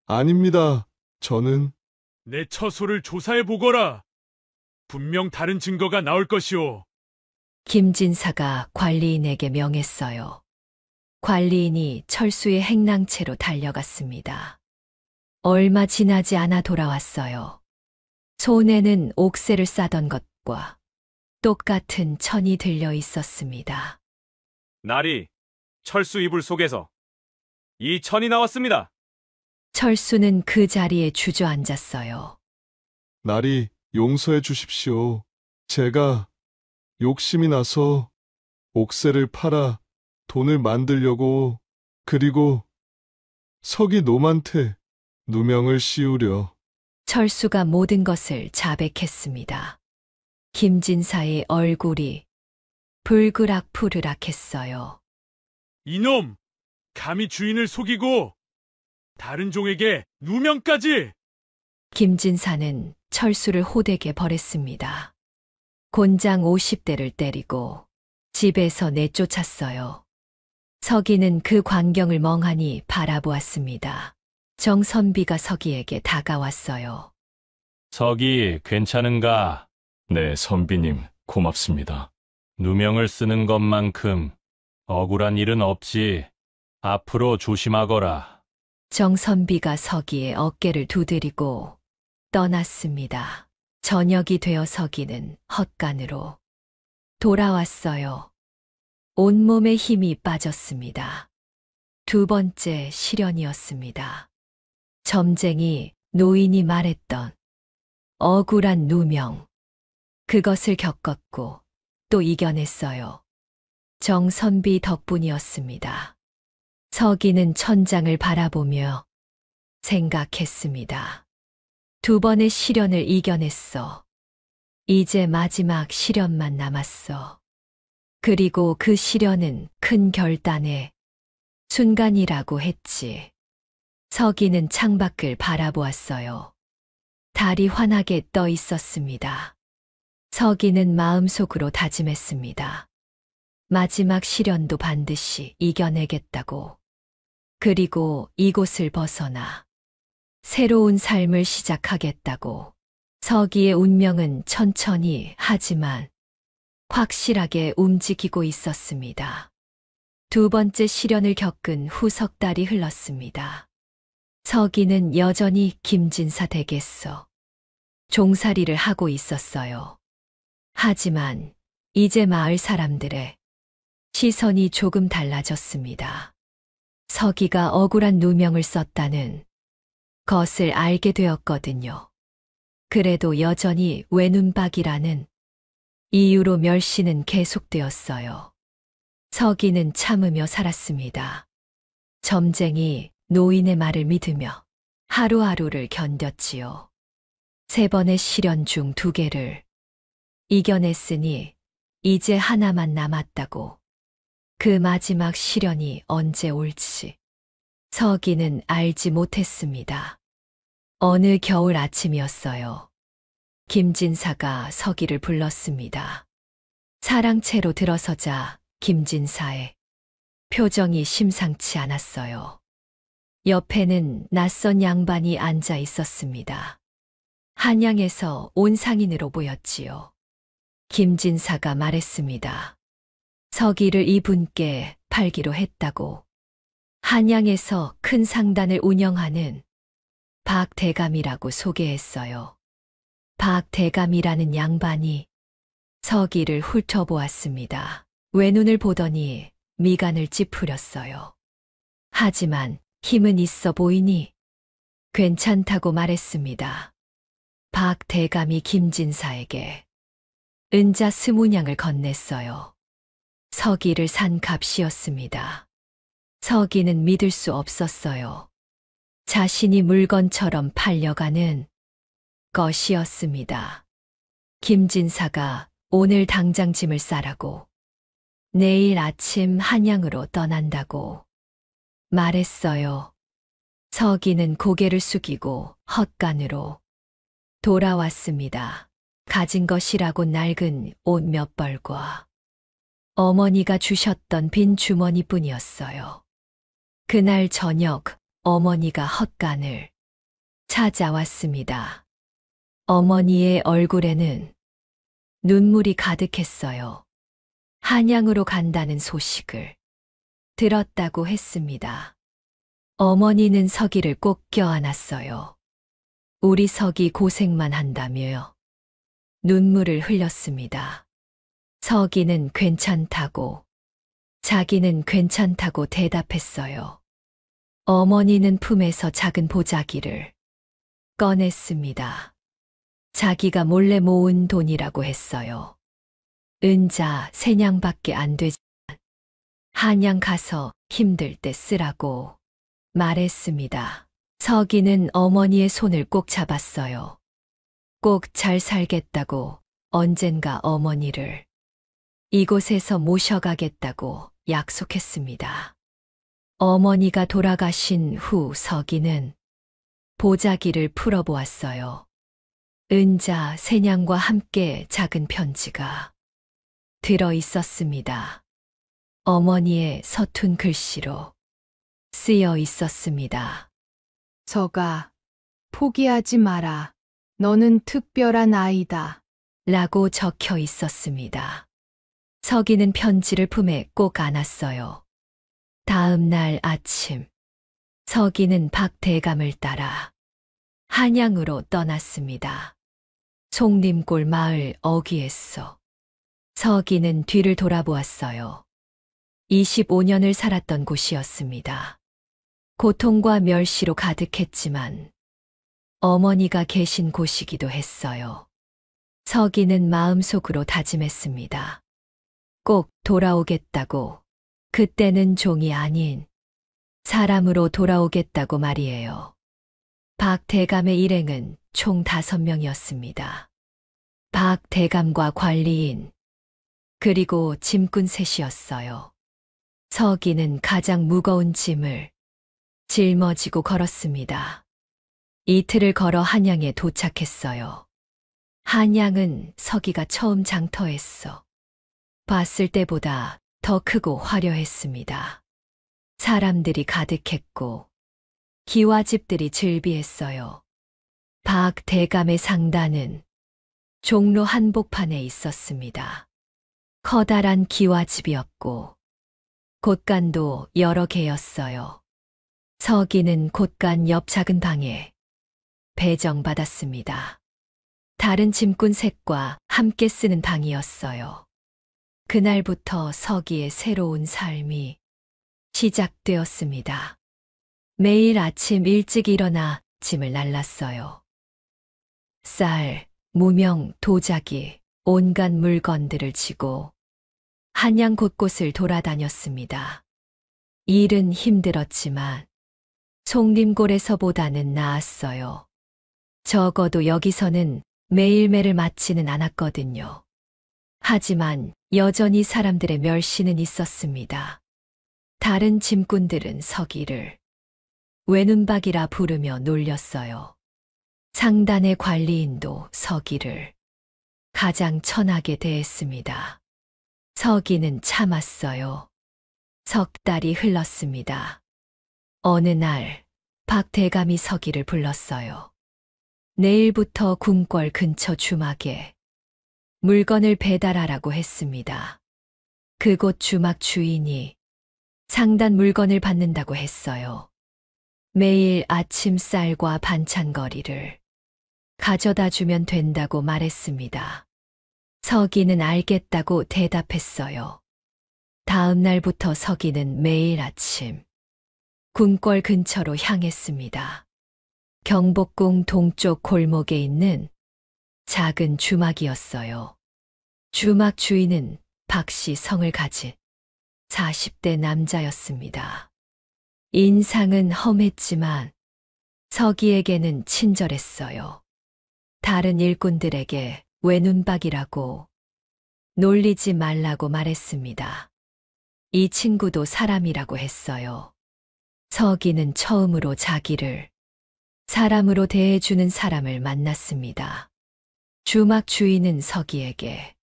아닙니다. 저는 내 처소를 조사해 보거라. 분명 다른 증거가 나올 것이오. 김진사가 관리인에게 명했어요. 관리인이 철수의 행랑채로 달려갔습니다. 얼마 지나지 않아 돌아왔어요. 손에는 옥새를 싸던 것과 똑같은 천이 들려 있었습니다. 날이 철수 이불 속에서 이 천이 나왔습니다. 철수는 그 자리에 주저앉았어요. 날이 용서해 주십시오. 제가 욕심이 나서 옥새를 팔아 돈을 만들려고, 그리고 서기 놈한테 누명을 씌우려. 철수가 모든 것을 자백했습니다. 김진사의 얼굴이 불그락푸르락했어요. 이놈, 감히 주인을 속이고 다른 종에게 누명까지. 김진사는 철수를 호되게 벌했습니다. 곤장 50대를 때리고 집에서 내쫓았어요. 서기는 그 광경을 멍하니 바라보았습니다. 정선비가 서기에게 다가왔어요. 서기, 괜찮은가? 네, 선비님, 고맙습니다. 누명을 쓰는 것만큼 억울한 일은 없지. 앞으로 조심하거라. 정선비가 서기의 어깨를 두드리고 떠났습니다. 저녁이 되어 서기는 헛간으로 돌아왔어요. 온몸에 힘이 빠졌습니다. 두 번째 시련이었습니다. 점쟁이 노인이 말했던 억울한 누명. 그것을 겪었고 또 이겨냈어요. 정선비 덕분이었습니다. 서기는 천장을 바라보며 생각했습니다. 2번의 시련을 이겨냈어. 이제 마지막 시련만 남았어. 그리고 그 시련은 큰 결단의 순간이라고 했지. 서기는 창밖을 바라보았어요. 달이 환하게 떠 있었습니다. 서기는 마음속으로 다짐했습니다. 마지막 시련도 반드시 이겨내겠다고. 그리고 이곳을 벗어나 새로운 삶을 시작하겠다고. 서기의 운명은 천천히 하지만 확실하게 움직이고 있었습니다. 2번째 시련을 겪은 후 석 달이 흘렀습니다. 서기는 여전히 김진사 댁에서 종살이를 하고 있었어요. 하지만 이제 마을 사람들의 시선이 조금 달라졌습니다. 서기가 억울한 누명을 썼다는 것을 알게 되었거든요. 그래도 여전히 외눈박이라는 이유로 멸시는 계속되었어요. 서기는 참으며 살았습니다. 점쟁이 노인의 말을 믿으며 하루하루를 견뎠지요. 3번의 시련 중 2개를 이겨냈으니 이제 하나만 남았다고. 그 마지막 시련이 언제 올지 서기는 알지 못했습니다. 어느 겨울 아침이었어요. 김진사가 서기를 불렀습니다. 사랑채로 들어서자 김진사의 표정이 심상치 않았어요. 옆에는 낯선 양반이 앉아 있었습니다. 한양에서 온 상인으로 보였지요. 김진사가 말했습니다. 서기를 이분께 팔기로 했다고. 한양에서 큰 상단을 운영하는 박대감이라고 소개했어요. 박대감이라는 양반이 서기를 훑어보았습니다. 외눈을 보더니 미간을 찌푸렸어요. 하지만 힘은 있어 보이니 괜찮다고 말했습니다. 박대감이 김진사에게 은자 20냥을 건넸어요. 서기를 산 값이었습니다. 서기는 믿을 수 없었어요. 자신이 물건처럼 팔려가는 것이었습니다. 김진사가 오늘 당장 짐을 싸라고, 내일 아침 한양으로 떠난다고 말했어요. 서기는 고개를 숙이고 헛간으로 돌아왔습니다. 가진 것이라고 낡은 옷 몇 벌과 어머니가 주셨던 빈 주머니뿐이었어요. 그날 저녁 어머니가 헛간을 찾아왔습니다. 어머니의 얼굴에는 눈물이 가득했어요. 한양으로 간다는 소식을 들었다고 했습니다. 어머니는 서기를 꼭 껴안았어요. 우리 서기 고생만 한다며요. 눈물을 흘렸습니다. 서기는 괜찮다고, 자기는 괜찮다고 대답했어요. 어머니는 품에서 작은 보자기를 꺼냈습니다. 자기가 몰래 모은 돈이라고 했어요. 은자 3냥밖에 안 되지만 한양 가서 힘들 때 쓰라고 말했습니다. 서기는 어머니의 손을 꼭 잡았어요. 꼭 잘 살겠다고, 언젠가 어머니를 이곳에서 모셔가겠다고 약속했습니다. 어머니가 돌아가신 후 서기는 보자기를 풀어보았어요. 은자 3냥과 함께 작은 편지가 들어 있었습니다. 어머니의 서툰 글씨로 쓰여 있었습니다. 서가, 포기하지 마라. 너는 특별한 아이다. 라고 적혀 있었습니다. 서기는 편지를 품에 꼭 안았어요. 다음 날 아침, 서기는 박대감을 따라 한양으로 떠났습니다. 송림골 마을 어귀에서 서기는 뒤를 돌아보았어요. 25년을 살았던 곳이었습니다. 고통과 멸시로 가득했지만 어머니가 계신 곳이기도 했어요. 서기는 마음속으로 다짐했습니다. 꼭 돌아오겠다고. 그때는 종이 아닌 사람으로 돌아오겠다고 말이에요. 박 대감의 일행은 총 5명이었습니다. 박 대감과 관리인, 그리고 짐꾼 셋이었어요. 서기는 가장 무거운 짐을 짊어지고 걸었습니다. 이틀을 걸어 한양에 도착했어요. 한양은 서기가 처음 장터했어. 봤을 때보다 더 크고 화려했습니다. 사람들이 가득했고 기와집들이 즐비했어요. 박 대감의 상단은 종로 한복판에 있었습니다. 커다란 기와집이었고 곳간도 여러 개였어요. 서기는 곳간 옆 작은 방에 배정받았습니다. 다른 짐꾼 셋과 함께 쓰는 방이었어요. 그날부터 서기의 새로운 삶이 시작되었습니다. 매일 아침 일찍 일어나 짐을 날랐어요. 쌀, 무명, 도자기, 온갖 물건들을 지고 한양 곳곳을 돌아다녔습니다. 일은 힘들었지만 송림골에서보다는 나았어요. 적어도 여기서는 매일매일 맞지는 않았거든요. 하지만 여전히 사람들의 멸시는 있었습니다. 다른 짐꾼들은 서기를 외눈박이라 부르며 놀렸어요. 상단의 관리인도 서기를 가장 천하게 대했습니다. 서기는 참았어요. 석 달이 흘렀습니다. 어느 날 박 대감이 서기를 불렀어요. 내일부터 궁궐 근처 주막에 물건을 배달하라고 했습니다. 그곳 주막 주인이 상단 물건을 받는다고 했어요. 매일 아침 쌀과 반찬거리를 가져다 주면 된다고 말했습니다. 서기는 알겠다고 대답했어요. 다음 날부터 서기는 매일 아침 궁궐 근처로 향했습니다. 경복궁 동쪽 골목에 있는 작은 주막이었어요. 주막 주인은 박씨 성을 가진 40대 남자였습니다. 인상은 험했지만 서기에게는 친절했어요. 다른 일꾼들에게 외눈박이라고 놀리지 말라고 말했습니다. 이 친구도 사람이라고 했어요. 서기는 처음으로 자기를 사람으로 대해주는 사람을 만났습니다. 주막 주인은 서기에게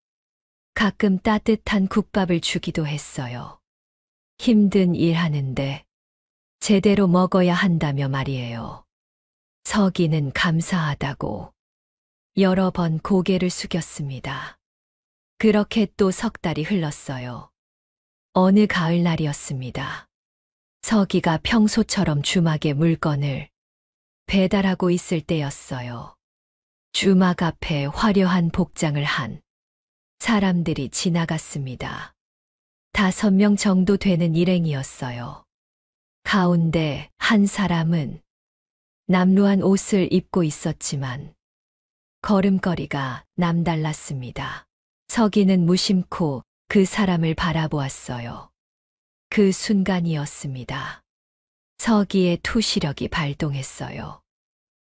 가끔 따뜻한 국밥을 주기도 했어요. 힘든 일 하는데 제대로 먹어야 한다며 말이에요. 서기는 감사하다고 여러 번 고개를 숙였습니다. 그렇게 또 석 달이 흘렀어요. 어느 가을날이었습니다. 서기가 평소처럼 주막에 물건을 배달하고 있을 때였어요. 주막 앞에 화려한 복장을 한 사람들이 지나갔습니다. 5명 정도 되는 일행이었어요. 가운데 한 사람은 남루한 옷을 입고 있었지만 걸음걸이가 남달랐습니다. 서기는 무심코 그 사람을 바라보았어요. 그 순간이었습니다. 서기의 투시력이 발동했어요.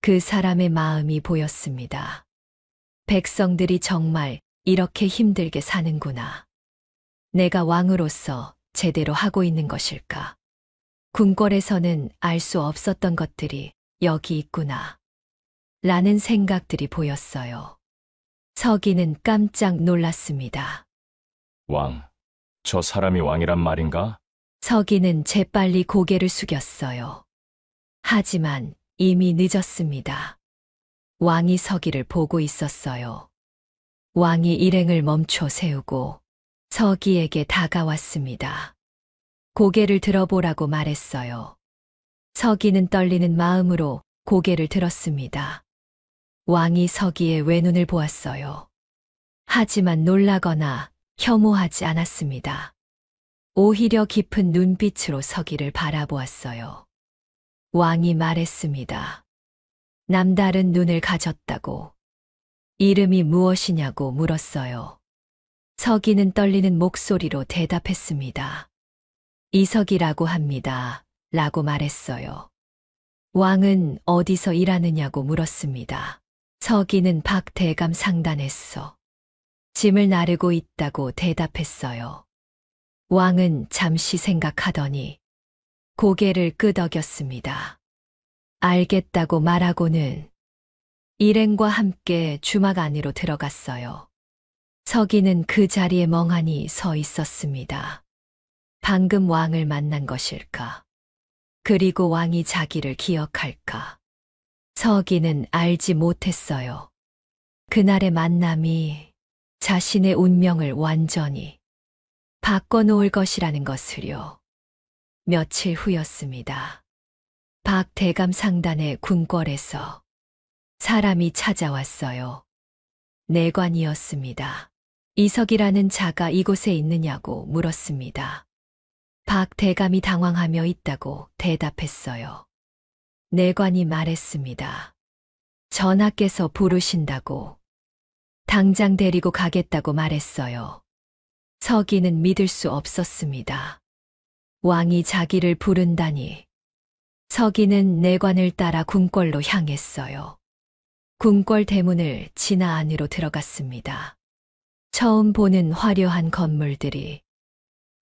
그 사람의 마음이 보였습니다. 백성들이 정말 이렇게 힘들게 사는구나. 내가 왕으로서 제대로 하고 있는 것일까? 궁궐에서는 알 수 없었던 것들이 여기 있구나. 라는 생각들이 보였어요. 서기는 깜짝 놀랐습니다. 왕, 저 사람이 왕이란 말인가? 서기는 재빨리 고개를 숙였어요. 하지만 이미 늦었습니다. 왕이 서기를 보고 있었어요. 왕이 일행을 멈춰 세우고 서기에게 다가왔습니다. 고개를 들어보라고 말했어요. 서기는 떨리는 마음으로 고개를 들었습니다. 왕이 서기의 외눈을 보았어요. 하지만 놀라거나 혐오하지 않았습니다. 오히려 깊은 눈빛으로 서기를 바라보았어요. 왕이 말했습니다. 남다른 눈을 가졌다고. 이름이 무엇이냐고 물었어요. 서기는 떨리는 목소리로 대답했습니다. 이석이라고 합니다. 라고 말했어요. 왕은 어디서 일하느냐고 물었습니다. 서기는 박대감 상단에서 짐을 나르고 있다고 대답했어요. 왕은 잠시 생각하더니 고개를 끄덕였습니다. 알겠다고 말하고는 일행과 함께 주막 안으로 들어갔어요. 서기는 그 자리에 멍하니 서 있었습니다. 방금 왕을 만난 것일까? 그리고 왕이 자기를 기억할까? 서기는 알지 못했어요. 그날의 만남이 자신의 운명을 완전히 바꿔놓을 것이라는 것을요. 며칠 후였습니다. 박대감 상단의 궁궐에서 사람이 찾아왔어요. 내관이었습니다. 이석이라는 자가 이곳에 있느냐고 물었습니다. 박대감이 당황하며 있다고 대답했어요. 내관이 말했습니다. 전하께서 부르신다고 당장 데리고 가겠다고 말했어요. 서기는 믿을 수 없었습니다. 왕이 자기를 부른다니. 서기는 내관을 따라 궁궐로 향했어요. 궁궐 대문을 지나 안으로 들어갔습니다. 처음 보는 화려한 건물들이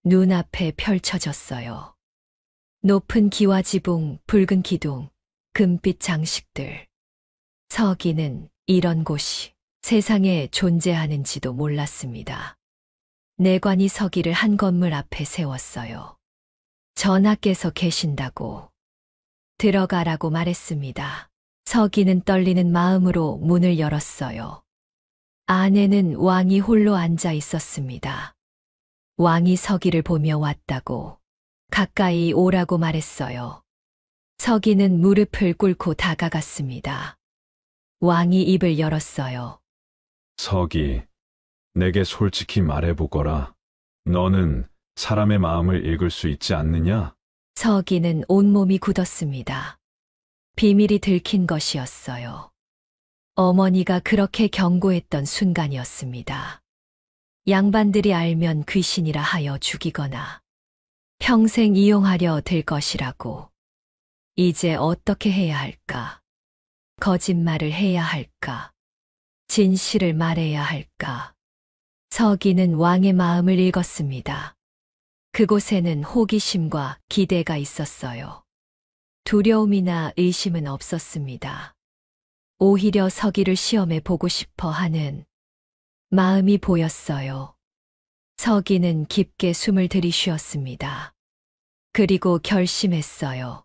눈앞에 펼쳐졌어요. 높은 기와 지붕, 붉은 기둥, 금빛 장식들. 서기는 이런 곳이 세상에 존재하는지도 몰랐습니다. 내관이 서기를 한 건물 앞에 세웠어요. 전하께서 계신다고 들어가라고 말했습니다. 서기는 떨리는 마음으로 문을 열었어요. 안에는 왕이 홀로 앉아 있었습니다. 왕이 서기를 보며 왔다고 가까이 오라고 말했어요. 서기는 무릎을 꿇고 다가갔습니다. 왕이 입을 열었어요. 서기, 내게 솔직히 말해보거라. 너는 사람의 마음을 읽을 수 있지 않느냐? 서기는 온몸이 굳었습니다. 비밀이 들킨 것이었어요. 어머니가 그렇게 경고했던 순간이었습니다. 양반들이 알면 귀신이라 하여 죽이거나 평생 이용하려 들 것이라고. 이제 어떻게 해야 할까? 거짓말을 해야 할까? 진실을 말해야 할까? 서기는 왕의 마음을 읽었습니다. 그곳에는 호기심과 기대가 있었어요. 두려움이나 의심은 없었습니다. 오히려 서기를 시험해 보고 싶어 하는 마음이 보였어요. 서기는 깊게 숨을 들이쉬었습니다. 그리고 결심했어요.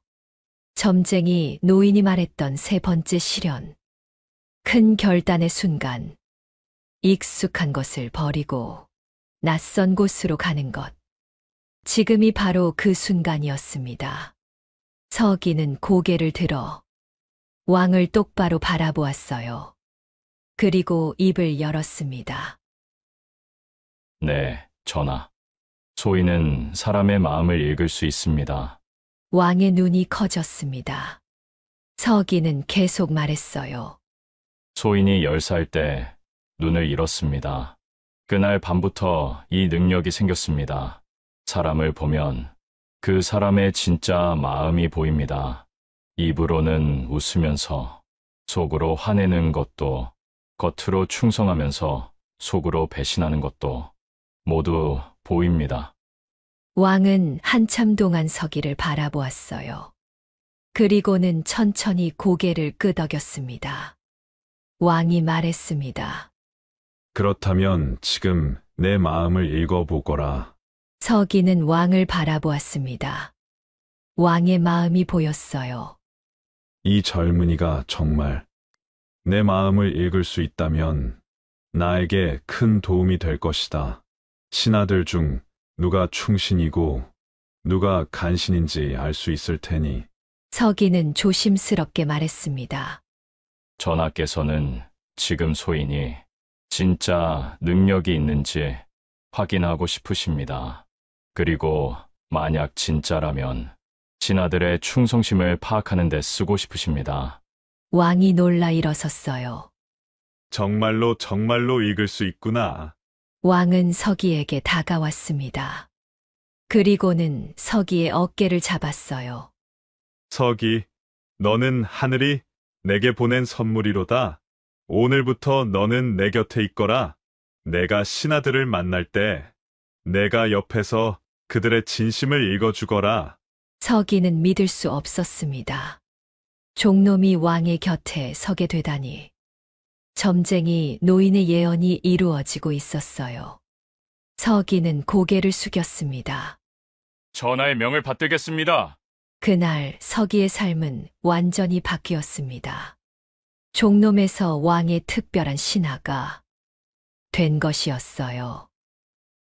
점쟁이 노인이 말했던 세 번째 시련. 큰 결단의 순간. 익숙한 것을 버리고 낯선 곳으로 가는 것. 지금이 바로 그 순간이었습니다. 서기는 고개를 들어 왕을 똑바로 바라보았어요. 그리고 입을 열었습니다. 네, 전하. 소인은 사람의 마음을 읽을 수 있습니다. 왕의 눈이 커졌습니다. 서기는 계속 말했어요. 소인이 10살 때 눈을 잃었습니다. 그날 밤부터 이 능력이 생겼습니다. 사람을 보면 그 사람의 진짜 마음이 보입니다. 입으로는 웃으면서 속으로 화내는 것도, 겉으로 충성하면서 속으로 배신하는 것도 모두 보입니다. 왕은 한참 동안 서기를 바라보았어요. 그리고는 천천히 고개를 끄덕였습니다. 왕이 말했습니다. 그렇다면 지금 내 마음을 읽어보거라. 서기는 왕을 바라보았습니다. 왕의 마음이 보였어요. 이 젊은이가 정말 내 마음을 읽을 수 있다면 나에게 큰 도움이 될 것이다. 신하들 중 누가 충신이고 누가 간신인지 알 수 있을 테니. 서기는 조심스럽게 말했습니다. 전하께서는 지금 소인이 진짜 능력이 있는지 확인하고 싶으십니다. 그리고 만약 진짜라면 신하들의 충성심을 파악하는 데 쓰고 싶으십니다. 왕이 놀라 일어섰어요. 정말로 읽을 수 있구나. 왕은 서기에게 다가왔습니다. 그리고는 서기의 어깨를 잡았어요. 서기, 너는 하늘이 내게 보낸 선물이로다. 오늘부터 너는 내 곁에 있거라. 내가 신하들을 만날 때 내가 옆에서 그들의 진심을 읽어주거라. 서기는 믿을 수 없었습니다. 종놈이 왕의 곁에 서게 되다니. 점쟁이 노인의 예언이 이루어지고 있었어요. 서기는 고개를 숙였습니다. 전하의 명을 받들겠습니다. 그날 서기의 삶은 완전히 바뀌었습니다. 종놈에서 왕의 특별한 신하가 된 것이었어요.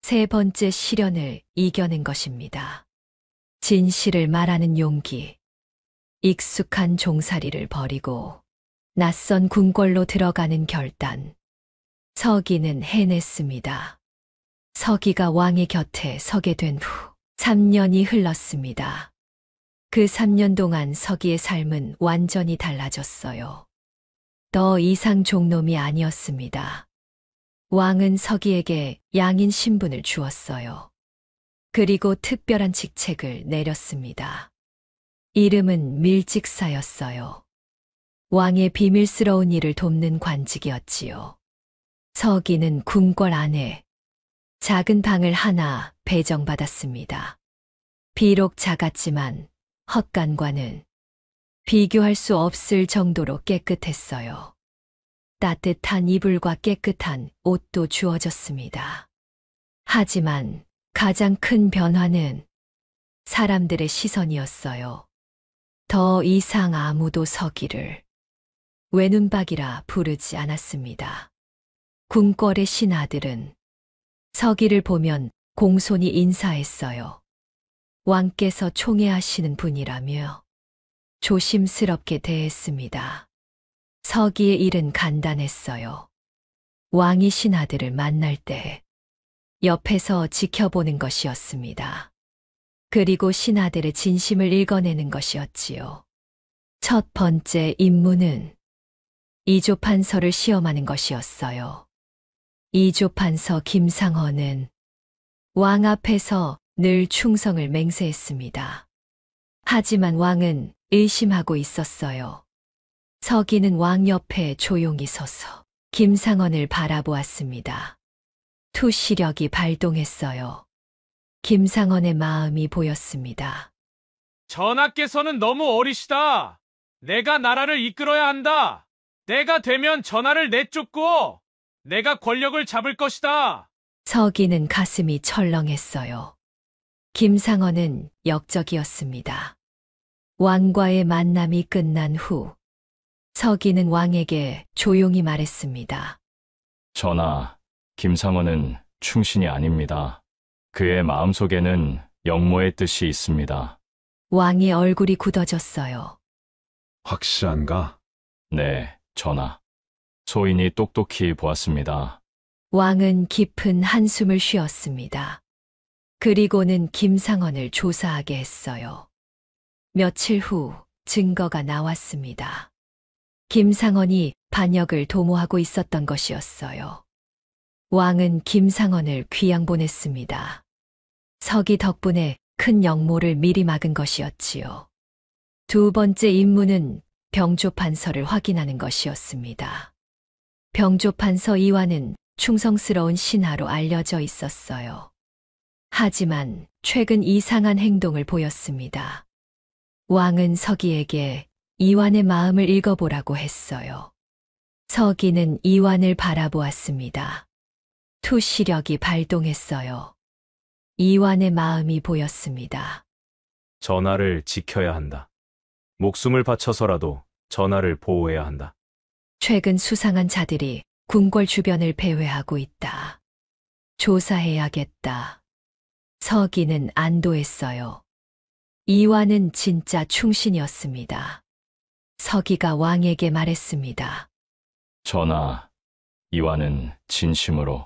세 번째 시련을 이겨낸 것입니다. 진실을 말하는 용기, 익숙한 종살이를 버리고 낯선 궁궐로 들어가는 결단. 서기는 해냈습니다. 서기가 왕의 곁에 서게 된 후 3년이 흘렀습니다. 그 3년 동안 서기의 삶은 완전히 달라졌어요. 더 이상 종놈이 아니었습니다. 왕은 서기에게 양인 신분을 주었어요. 그리고 특별한 직책을 내렸습니다. 이름은 밀직사였어요. 왕의 비밀스러운 일을 돕는 관직이었지요. 서기는 궁궐 안에 작은 방을 하나 배정받았습니다. 비록 작았지만 헛간과는 비교할 수 없을 정도로 깨끗했어요. 따뜻한 이불과 깨끗한 옷도 주어졌습니다. 하지만 가장 큰 변화는 사람들의 시선이었어요. 더 이상 아무도 서기를 외눈박이라 부르지 않았습니다. 궁궐의 신하들은 서기를 보면 공손히 인사했어요. 왕께서 총애하시는 분이라며 조심스럽게 대했습니다. 서기의 일은 간단했어요. 왕이 신하들을 만날 때 옆에서 지켜보는 것이었습니다. 그리고 신하들의 진심을 읽어내는 것이었지요. 첫 번째 임무는 이조판서를 시험하는 것이었어요. 이조판서 김상헌은 왕 앞에서 늘 충성을 맹세했습니다. 하지만 왕은 의심하고 있었어요. 서기는 왕 옆에 조용히 서서 김상헌을 바라보았습니다. 투시력이 발동했어요. 김상헌의 마음이 보였습니다. 전하께서는 너무 어리시다. 내가 나라를 이끌어야 한다. 내가 되면 전하를 내쫓고 내가 권력을 잡을 것이다. 서기는 가슴이 철렁했어요. 김상헌은 역적이었습니다. 왕과의 만남이 끝난 후 서기는 왕에게 조용히 말했습니다. 전하, 김상헌은 충신이 아닙니다. 그의 마음속에는 영모의 뜻이 있습니다. 왕의 얼굴이 굳어졌어요. 확실한가? 네, 전하. 소인이 똑똑히 보았습니다. 왕은 깊은 한숨을 쉬었습니다. 그리고는 김상헌을 조사하게 했어요. 며칠 후 증거가 나왔습니다. 김상헌이 반역을 도모하고 있었던 것이었어요. 왕은 김상헌을 귀양 보냈습니다. 서기 덕분에 큰 역모를 미리 막은 것이었지요. 두 번째 임무는 병조판서를 확인하는 것이었습니다. 병조판서 이완은 충성스러운 신하로 알려져 있었어요. 하지만 최근 이상한 행동을 보였습니다. 왕은 서기에게 이완의 마음을 읽어보라고 했어요. 서기는 이완을 바라보았습니다. 투시력이 발동했어요. 이완의 마음이 보였습니다. 전하를 지켜야 한다. 목숨을 바쳐서라도 전하를 보호해야 한다. 최근 수상한 자들이 궁궐 주변을 배회하고 있다. 조사해야겠다. 서기는 안도했어요. 이완은 진짜 충신이었습니다. 서기가 왕에게 말했습니다. 전하, 이완은 진심으로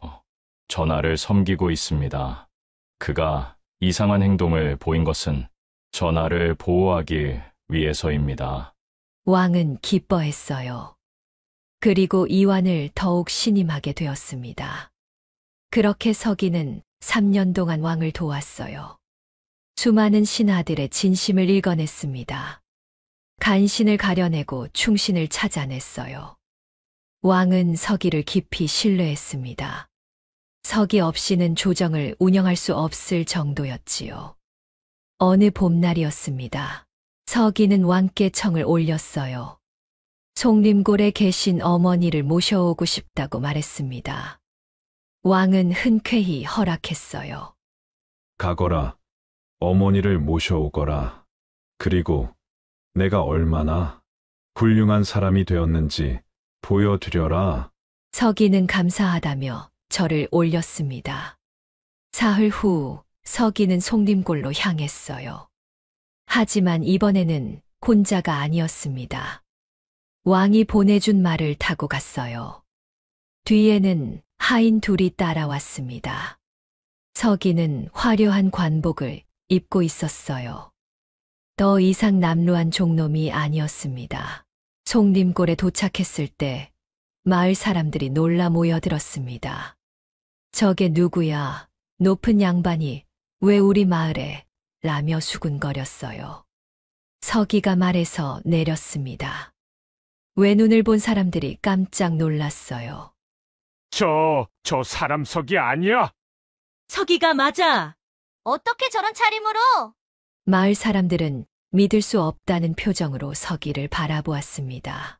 전하를 섬기고 있습니다. 그가 이상한 행동을 보인 것은 전하를 보호하기 위해서입니다. 왕은 기뻐했어요. 그리고 이완을 더욱 신임하게 되었습니다. 그렇게 서기는 3년 동안 왕을 도왔어요. 수많은 신하들의 진심을 읽어냈습니다. 간신을 가려내고 충신을 찾아냈어요. 왕은 서기를 깊이 신뢰했습니다. 서기 없이는 조정을 운영할 수 없을 정도였지요. 어느 봄날이었습니다. 서기는 왕께 청을 올렸어요. 송림골에 계신 어머니를 모셔오고 싶다고 말했습니다. 왕은 흔쾌히 허락했어요. 가거라. 어머니를 모셔오거라. 그리고 내가 얼마나 훌륭한 사람이 되었는지 보여드려라. 서기는 감사하다며 절을 올렸습니다. 사흘 후 서기는 송림골로 향했어요. 하지만 이번에는 혼자가 아니었습니다. 왕이 보내준 말을 타고 갔어요. 뒤에는 하인 둘이 따라왔습니다. 서기는 화려한 관복을 입고 있었어요. 더 이상 남루한 종놈이 아니었습니다. 송림골에 도착했을 때 마을 사람들이 놀라 모여들었습니다. 저게 누구야? 높은 양반이 왜 우리 마을에? 라며 수군거렸어요. 서기가 말해서 내렸습니다. 외눈을 본 사람들이 깜짝 놀랐어요. 저 사람 석이 아니야? 서기가 맞아. 어떻게 저런 차림으로? 마을 사람들은 믿을 수 없다는 표정으로 서기를 바라보았습니다.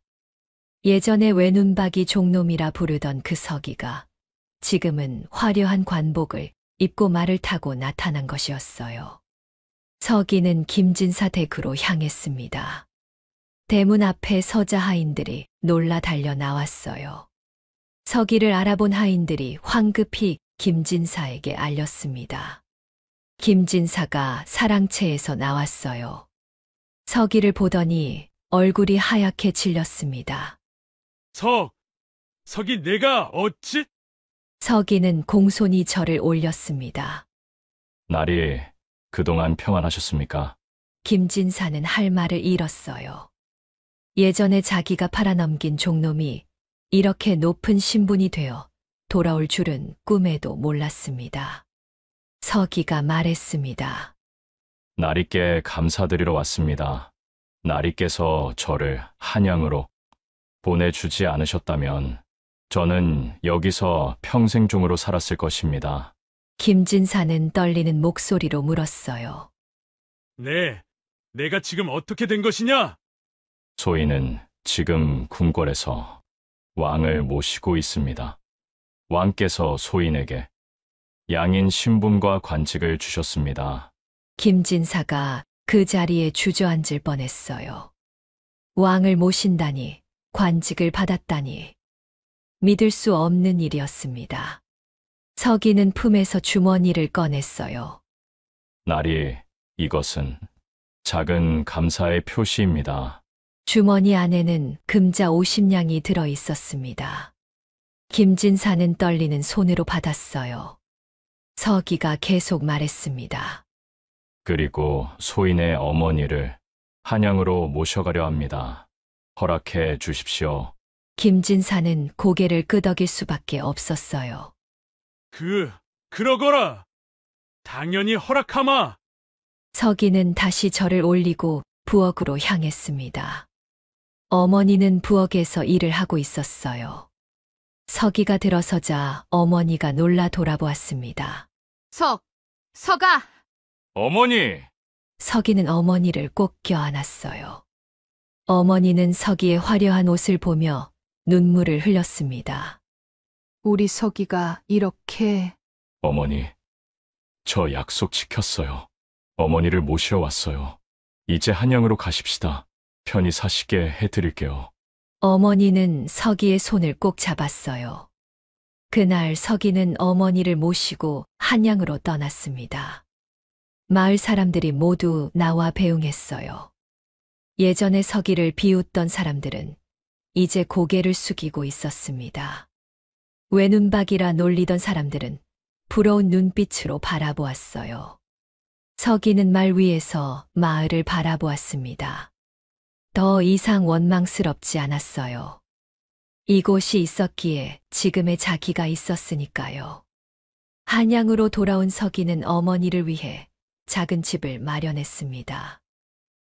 예전에 외눈박이 종놈이라 부르던 그 서기가 지금은 화려한 관복을 입고 말을 타고 나타난 것이었어요. 서기는 김진사 댁으로 향했습니다. 대문 앞에 서자 하인들이 놀라 달려 나왔어요. 서기를 알아본 하인들이 황급히 김진사에게 알렸습니다. 김진사가 사랑채에서 나왔어요. 서기를 보더니 얼굴이 하얗게 질렸습니다. 서기 내가 어찌? 서기는 공손히 절을 올렸습니다. 날이 그동안 평안하셨습니까? 김진사는 할 말을 잃었어요. 예전에 자기가 팔아넘긴 종놈이 이렇게 높은 신분이 되어 돌아올 줄은 꿈에도 몰랐습니다. 서기가 말했습니다. 나리께 감사드리러 왔습니다. 나리께서 저를 한양으로 보내주지 않으셨다면 저는 여기서 평생 종으로 살았을 것입니다. 김진사는 떨리는 목소리로 물었어요. 내가 지금 어떻게 된 것이냐? 소인은 지금 궁궐에서 왕을 모시고 있습니다. 왕께서 소인에게 양인 신분과 관직을 주셨습니다. 김진사가 그 자리에 주저앉을 뻔했어요. 왕을 모신다니, 관직을 받았다니. 믿을 수 없는 일이었습니다. 서기는 품에서 주머니를 꺼냈어요. 나리, 이것은 작은 감사의 표시입니다. 주머니 안에는 금자 50냥이 들어 있었습니다. 김진사는 떨리는 손으로 받았어요. 서기가 계속 말했습니다. 그리고 소인의 어머니를 한양으로 모셔가려 합니다. 허락해 주십시오. 김진사는 고개를 끄덕일 수밖에 없었어요. 그러거라. 당연히 허락하마. 서기는 다시 절을 올리고 부엌으로 향했습니다. 어머니는 부엌에서 일을 하고 있었어요. 서기가 들어서자 어머니가 놀라 돌아보았습니다. 서가! 어머니! 서기는 어머니를 꼭 껴안았어요. 어머니는 서기의 화려한 옷을 보며 눈물을 흘렸습니다. 우리 서기가 이렇게... 어머니, 저 약속 지켰어요. 어머니를 모시러 왔어요. 이제 한양으로 가십시다. 편히 사시게 해드릴게요. 어머니는 서기의 손을 꼭 잡았어요. 그날 서기는 어머니를 모시고 한양으로 떠났습니다. 마을 사람들이 모두 나와 배웅했어요. 예전에 서기를 비웃던 사람들은 이제 고개를 숙이고 있었습니다. 외눈박이라 놀리던 사람들은 부러운 눈빛으로 바라보았어요. 서기는 말 위에서 마을을 바라보았습니다. 더 이상 원망스럽지 않았어요. 이곳이 있었기에 지금의 자기가 있었으니까요. 한양으로 돌아온 서기는 어머니를 위해 작은 집을 마련했습니다.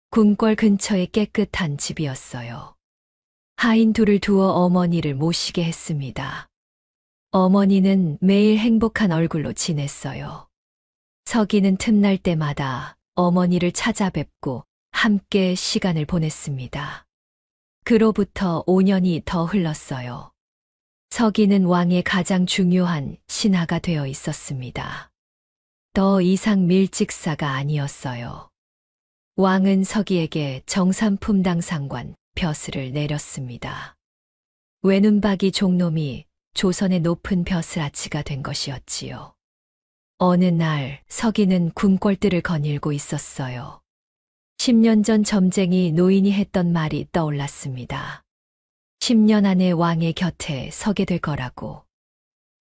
궁궐 근처의 깨끗한 집이었어요. 하인 둘을 두어 어머니를 모시게 했습니다. 어머니는 매일 행복한 얼굴로 지냈어요. 서기는 틈날 때마다 어머니를 찾아뵙고 함께 시간을 보냈습니다. 그로부터 5년이 더 흘렀어요. 서기는 왕의 가장 중요한 신하가 되어 있었습니다. 더 이상 밀직사가 아니었어요. 왕은 서기에게 정삼품당 상관 벼슬을 내렸습니다. 외눈박이 종놈이 조선의 높은 벼슬아치가 된 것이었지요. 어느 날 서기는 궁궐들을 거닐고 있었어요. 10년 전 점쟁이 노인이 했던 말이 떠올랐습니다. 10년 안에 왕의 곁에 서게 될 거라고.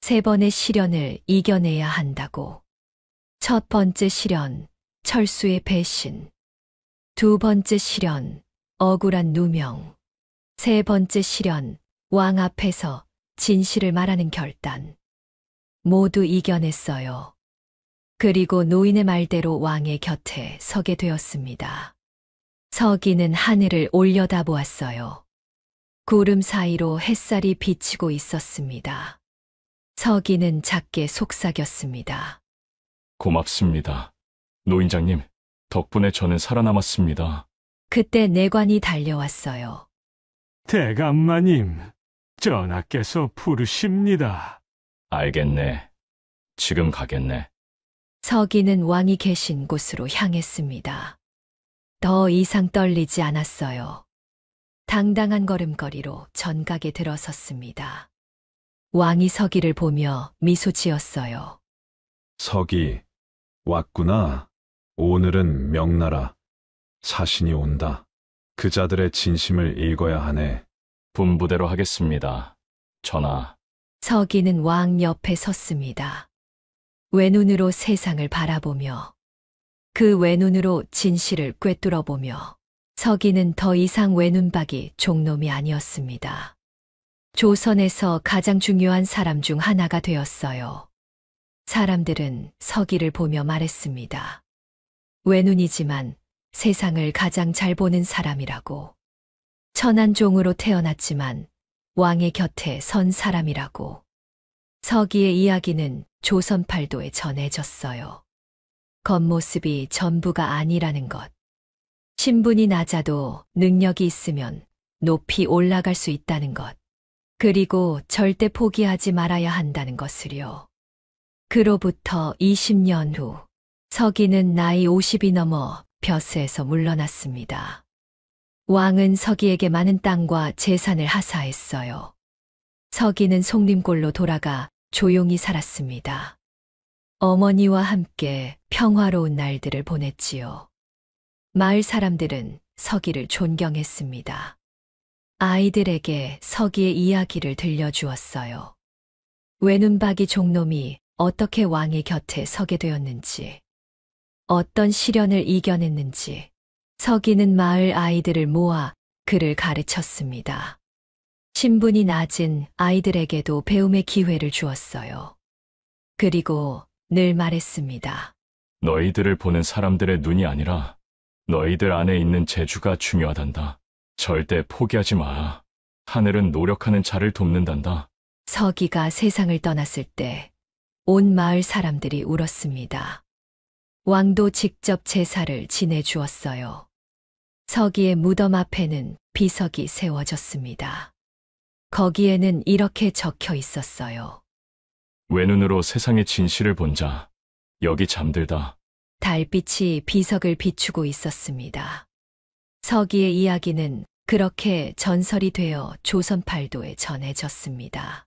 3번의 시련을 이겨내야 한다고. 첫 번째 시련, 철수의 배신. 2번째 시련, 억울한 누명. 3번째 시련, 왕 앞에서 진실을 말하는 결단. 모두 이겨냈어요. 그리고 노인의 말대로 왕의 곁에 서게 되었습니다. 서기는 하늘을 올려다보았어요. 구름 사이로 햇살이 비치고 있었습니다. 서기는 작게 속삭였습니다. 고맙습니다. 노인장님, 덕분에 저는 살아남았습니다. 그때 내관이 달려왔어요. 대감마님, 전하께서 부르십니다. 알겠네. 지금 가겠네. 서기는 왕이 계신 곳으로 향했습니다. 더 이상 떨리지 않았어요. 당당한 걸음걸이로 전각에 들어섰습니다. 왕이 서기를 보며 미소 지었어요. 서기, 왔구나. 오늘은 명나라 사신이 온다. 그자들의 진심을 읽어야 하네. 분부대로 하겠습니다. 전하. 서기는 왕 옆에 섰습니다. 외눈으로 세상을 바라보며 그 외눈으로 진실을 꿰뚫어보며 서기는 더 이상 외눈박이 종놈이 아니었습니다. 조선에서 가장 중요한 사람 중 하나가 되었어요. 사람들은 서기를 보며 말했습니다. 외눈이지만 세상을 가장 잘 보는 사람이라고. 천한 종으로 태어났지만 왕의 곁에 선 사람이라고. 서기의 이야기는 조선팔도에 전해졌어요. 겉모습이 전부가 아니라는 것. 신분이 낮아도 능력이 있으면 높이 올라갈 수 있다는 것. 그리고 절대 포기하지 말아야 한다는 것을요. 그로부터 20년 후 서기는 나이 50이 넘어 벼스에서 물러났습니다. 왕은 서기에게 많은 땅과 재산을 하사했어요. 서기는 송림골로 돌아가 조용히 살았습니다. 어머니와 함께 평화로운 날들을 보냈지요. 마을 사람들은 서기를 존경했습니다. 아이들에게 서기의 이야기를 들려주었어요. 외눈박이 종놈이 어떻게 왕의 곁에 서게 되었는지, 어떤 시련을 이겨냈는지, 서기는 마을 아이들을 모아 그를 가르쳤습니다. 신분이 낮은 아이들에게도 배움의 기회를 주었어요. 그리고 늘 말했습니다. 너희들을 보는 사람들의 눈이 아니라 너희들 안에 있는 재주가 중요하단다. 절대 포기하지 마. 하늘은 노력하는 자를 돕는단다. 서기가 세상을 떠났을 때 온 마을 사람들이 울었습니다. 왕도 직접 제사를 지내주었어요. 서기의 무덤 앞에는 비석이 세워졌습니다. 거기에는 이렇게 적혀 있었어요. 외눈으로 세상의 진실을 본 자, 여기 잠들다. 달빛이 비석을 비추고 있었습니다. 서기의 이야기는 그렇게 전설이 되어 조선팔도에 전해졌습니다.